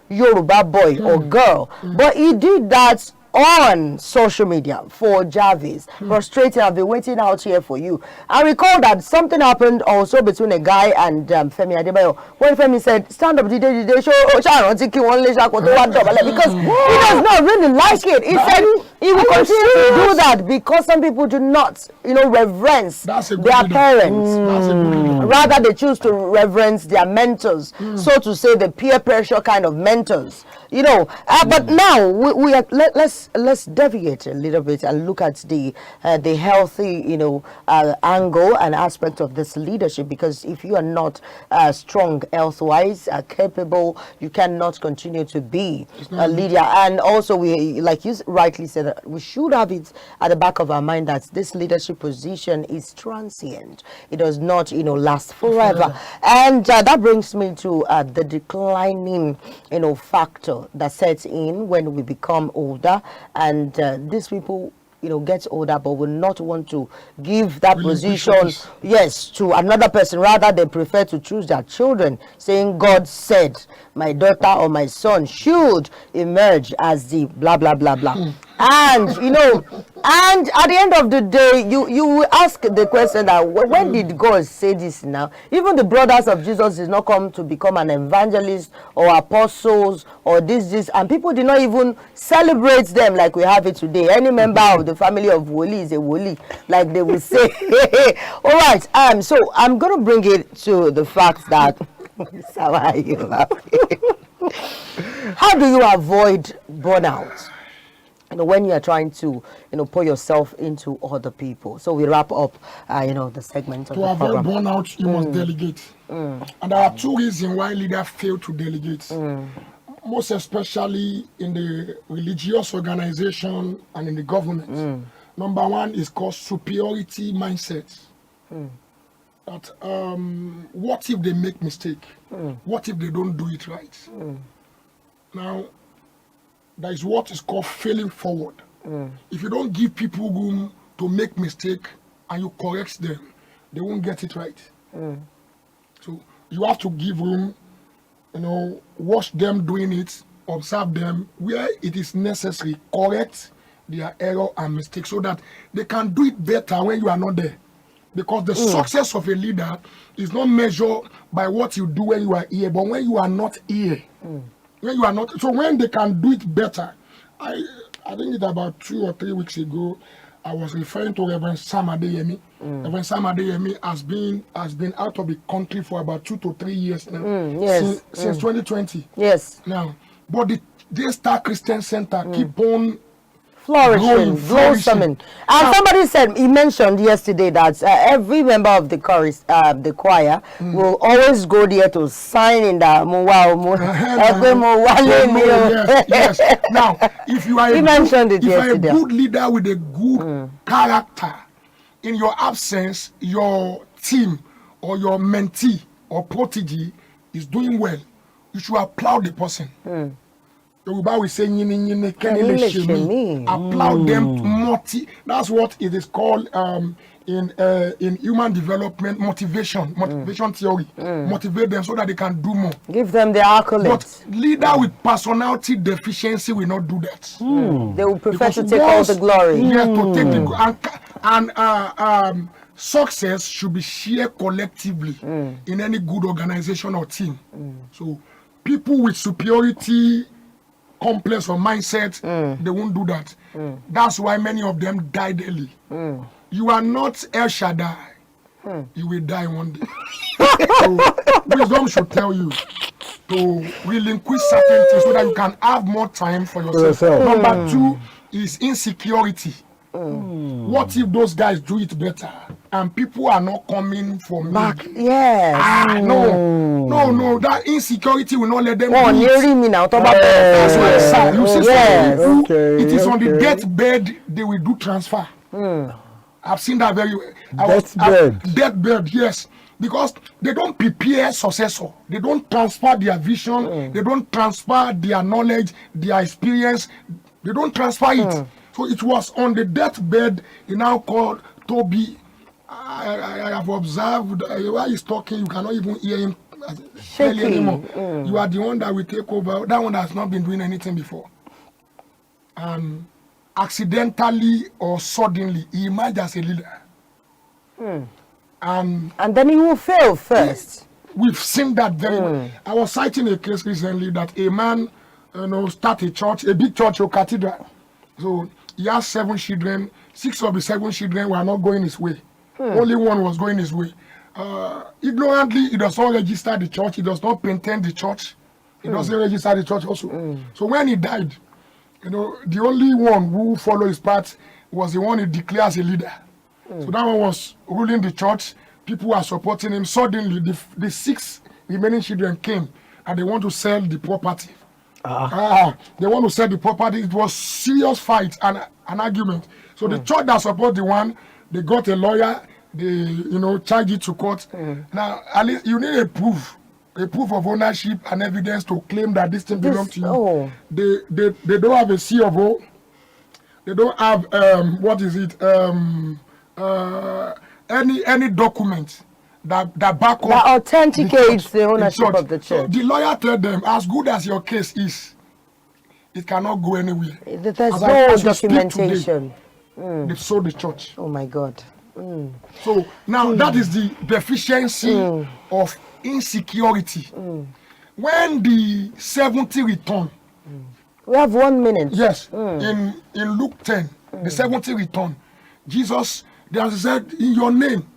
Yoruba boy or girl. But he did that on social media for Jarvis. Frustrating, I've been waiting out here for you. I recall that something happened also between a guy and Femi Adebayo. When Femi said, stand up, did they show because he does not really like it. He said he will continue to do that because some people do not, reverence their parents. Rather, they choose to reverence their mentors, so to say, the peer pressure kind of mentors. But now we are, let's deviate a little bit and look at the healthy angle and aspect of this leadership, because if you are not strong health-wise, capable, you cannot continue to be a leader. And also, we, like you rightly said, we should have it at the back of our mind that this leadership position is transient. It does not last forever. And that brings me to the declining factor that sets in when we become older, and these people get older but will not want to give that position to another person. Rather, they prefer to choose their children, saying God said my daughter or my son should emerge as the blah blah blah blah. And and at the end of the day, you will ask the question that when did God say this now? Even the brothers of Jesus did not come to become an evangelist or apostles or this, and people did not even celebrate them like we have it today. Any member of the family of Woli is a Woli, like they will say. All right, so I'm going to bring it to the fact that how are you laughing? How do you avoid burnout? When you are trying to, pour yourself into other people. So we wrap up, the segment of the program. To avoid burnout, you must delegate. And there are two reasons why leaders fail to delegate. Most especially in the religious organization and in the government. Number one is called superiority mindset. That what if they make mistake? What if they don't do it right? Now, that is what is called failing forward. If you don't give people room to make mistake and you correct them, they won't get it right. So you have to give room, watch them doing it, observe them where it is necessary, correct their error and mistake so that they can do it better when you are not there. Because the success of a leader is not measured by what you do when you are here, but when you are not here. When you are not, so when they can do it better, I think it's about 2 or 3 weeks ago, I was referring to Reverend Sam Adeyemi. Reverend Sam Adeyemi has been out of the country for about 2 to 3 years now. Since 2020. Yes. Now, but the Daystar Christian Center keep on flourishing, blossoming. And somebody said, he mentioned yesterday that every member of the chorus, the choir, will always go there to sign in the yes. Now, if you are a good leader with a good character, in your absence, your team or your mentee or protege is doing well, you should applaud the person. Yoruba will say applaud them. That's what it is called in human development motivation theory. Motivate them so that they can do more. Give them the accolades. But leader with personality deficiency will not do that. They will prefer to take all the glory. Yeah, to take the success should be shared collectively in any good organization or team. So people with superiority complex or mindset, they won't do that. That's why many of them died early. You are not El Shaddai. You will die one day. So wisdom should tell you to relinquish certain things so that you can have more time for yourself. Number 2 is insecurity. What if those guys do it better and people are not coming for me? Yes. No, that insecurity will not let them do it. That's why you see it is on the deathbed they will do transfer. I've seen that very well. Deathbed, yes. Because they don't prepare successor. They don't transfer their vision. They don't transfer their knowledge, their experience. They don't transfer it. So it was on the deathbed, he now called Toby. I have observed while he's talking, you cannot even hear him Shaky. Anymore. You are the one that will take over. That one has not been doing anything before. And accidentally or suddenly, he emerged as a leader. And then he will fail first. We've seen that very well. I was citing a case recently that a man, start a church, a big church or cathedral. So he has 7 children. 6 of the 7 children were not going his way. Only one was going his way. Ignorantly, he does not register the church. He does not maintain the church. He doesn't register the church also. So when he died, the only one who followed his path was the one he declared as a leader. So that one was ruling the church. People were supporting him. Suddenly, the 6 remaining children came and they want to sell the property. They want to sell the property. It was serious fight and an argument. So the church that support the one, they got a lawyer. They, charge it to court. Now, at least you need a proof of ownership and evidence to claim that this thing belongs to you. They don't have a C of O. They don't have any document that back up that authenticates the ownership of the church. So the lawyer told them, as good as your case is, it cannot go anywhere. There's no documentation. They've sold the church. Oh my God. So now that is the deficiency of insecurity. When the 70 return, we have 1 minute. Yes, in Luke 10, the 70 return, Jesus, they have said, in your name,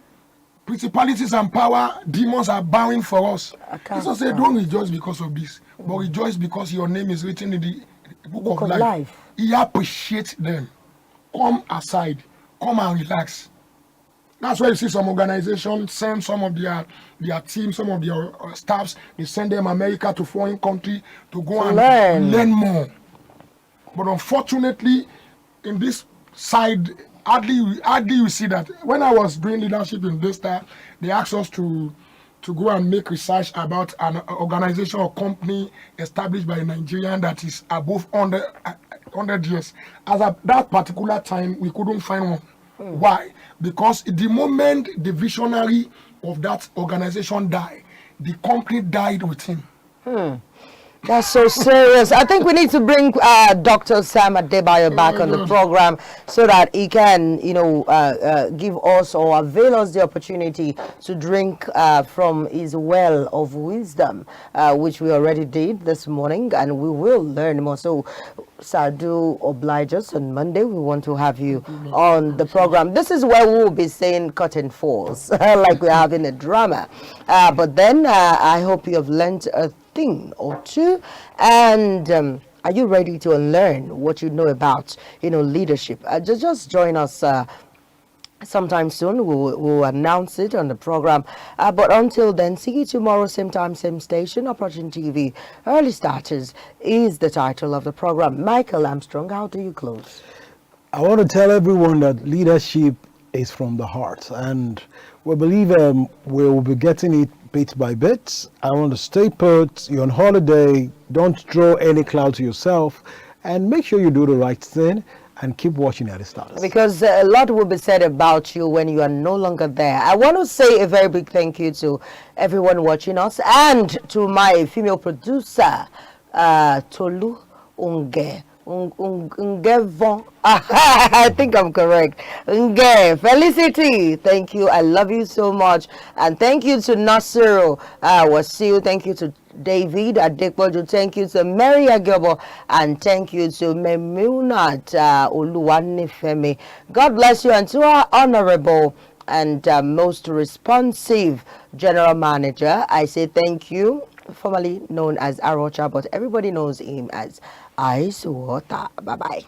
principalities and power, demons are bowing for us. Jesus said, don't rejoice because of this, but rejoice because your name is written in the book of life. He appreciates them. Come aside, come and relax. That's why you see some organizations send some of their teams, some of their staffs, they send them America to foreign country to go and learn more. But unfortunately, in this side, hardly you see that. When I was doing leadership in Daystar, they asked us to go and make research about an organization or company established by a Nigerian that is above 100 years. As at that particular time, we couldn't find one. Why? Because the moment the visionary of that organization died, the company died with him. That's so serious. I think we need to bring Dr. Sam Adebayo back on the program so that he can, give us or avail us the opportunity to drink from his well of wisdom, which we already did this morning, and we will learn more. So, sir, do oblige us. On Monday, we want to have you on the program. This is where we will be saying curtain falls, like we're having a drama. But then I hope you have learned a thing or two, and are you ready to unlearn what you know about leadership? Just join us sometime soon. We'll announce it on the program, but until then, see you tomorrow, same time, same station. Opportunity TV Early Starters is the title of the program. Michael Armstrong, how do you close? I want to tell everyone that leadership is from the heart, and we believe we will be getting it bit by bit. I want to stay put. You're on holiday. Don't draw any cloud to yourself, and make sure you do the right thing and keep watching Early Starters. Because a lot will be said about you when you are no longer there. I want to say a very big thank you to everyone watching us and to my female producer, Tolu Unge. Ngevon. I think I'm correct. Nge. Felicity. Thank you. I love you so much. And thank you to Nasiru Wasil. Thank you to David Adekboju. Thank you to Mary Agobo. And thank you to Memunat Uluwanifemi. God bless you. And to our honorable and most responsive general manager, I say thank you. Formerly known as Arocha, but everybody knows him as Ice Water. Bye-bye.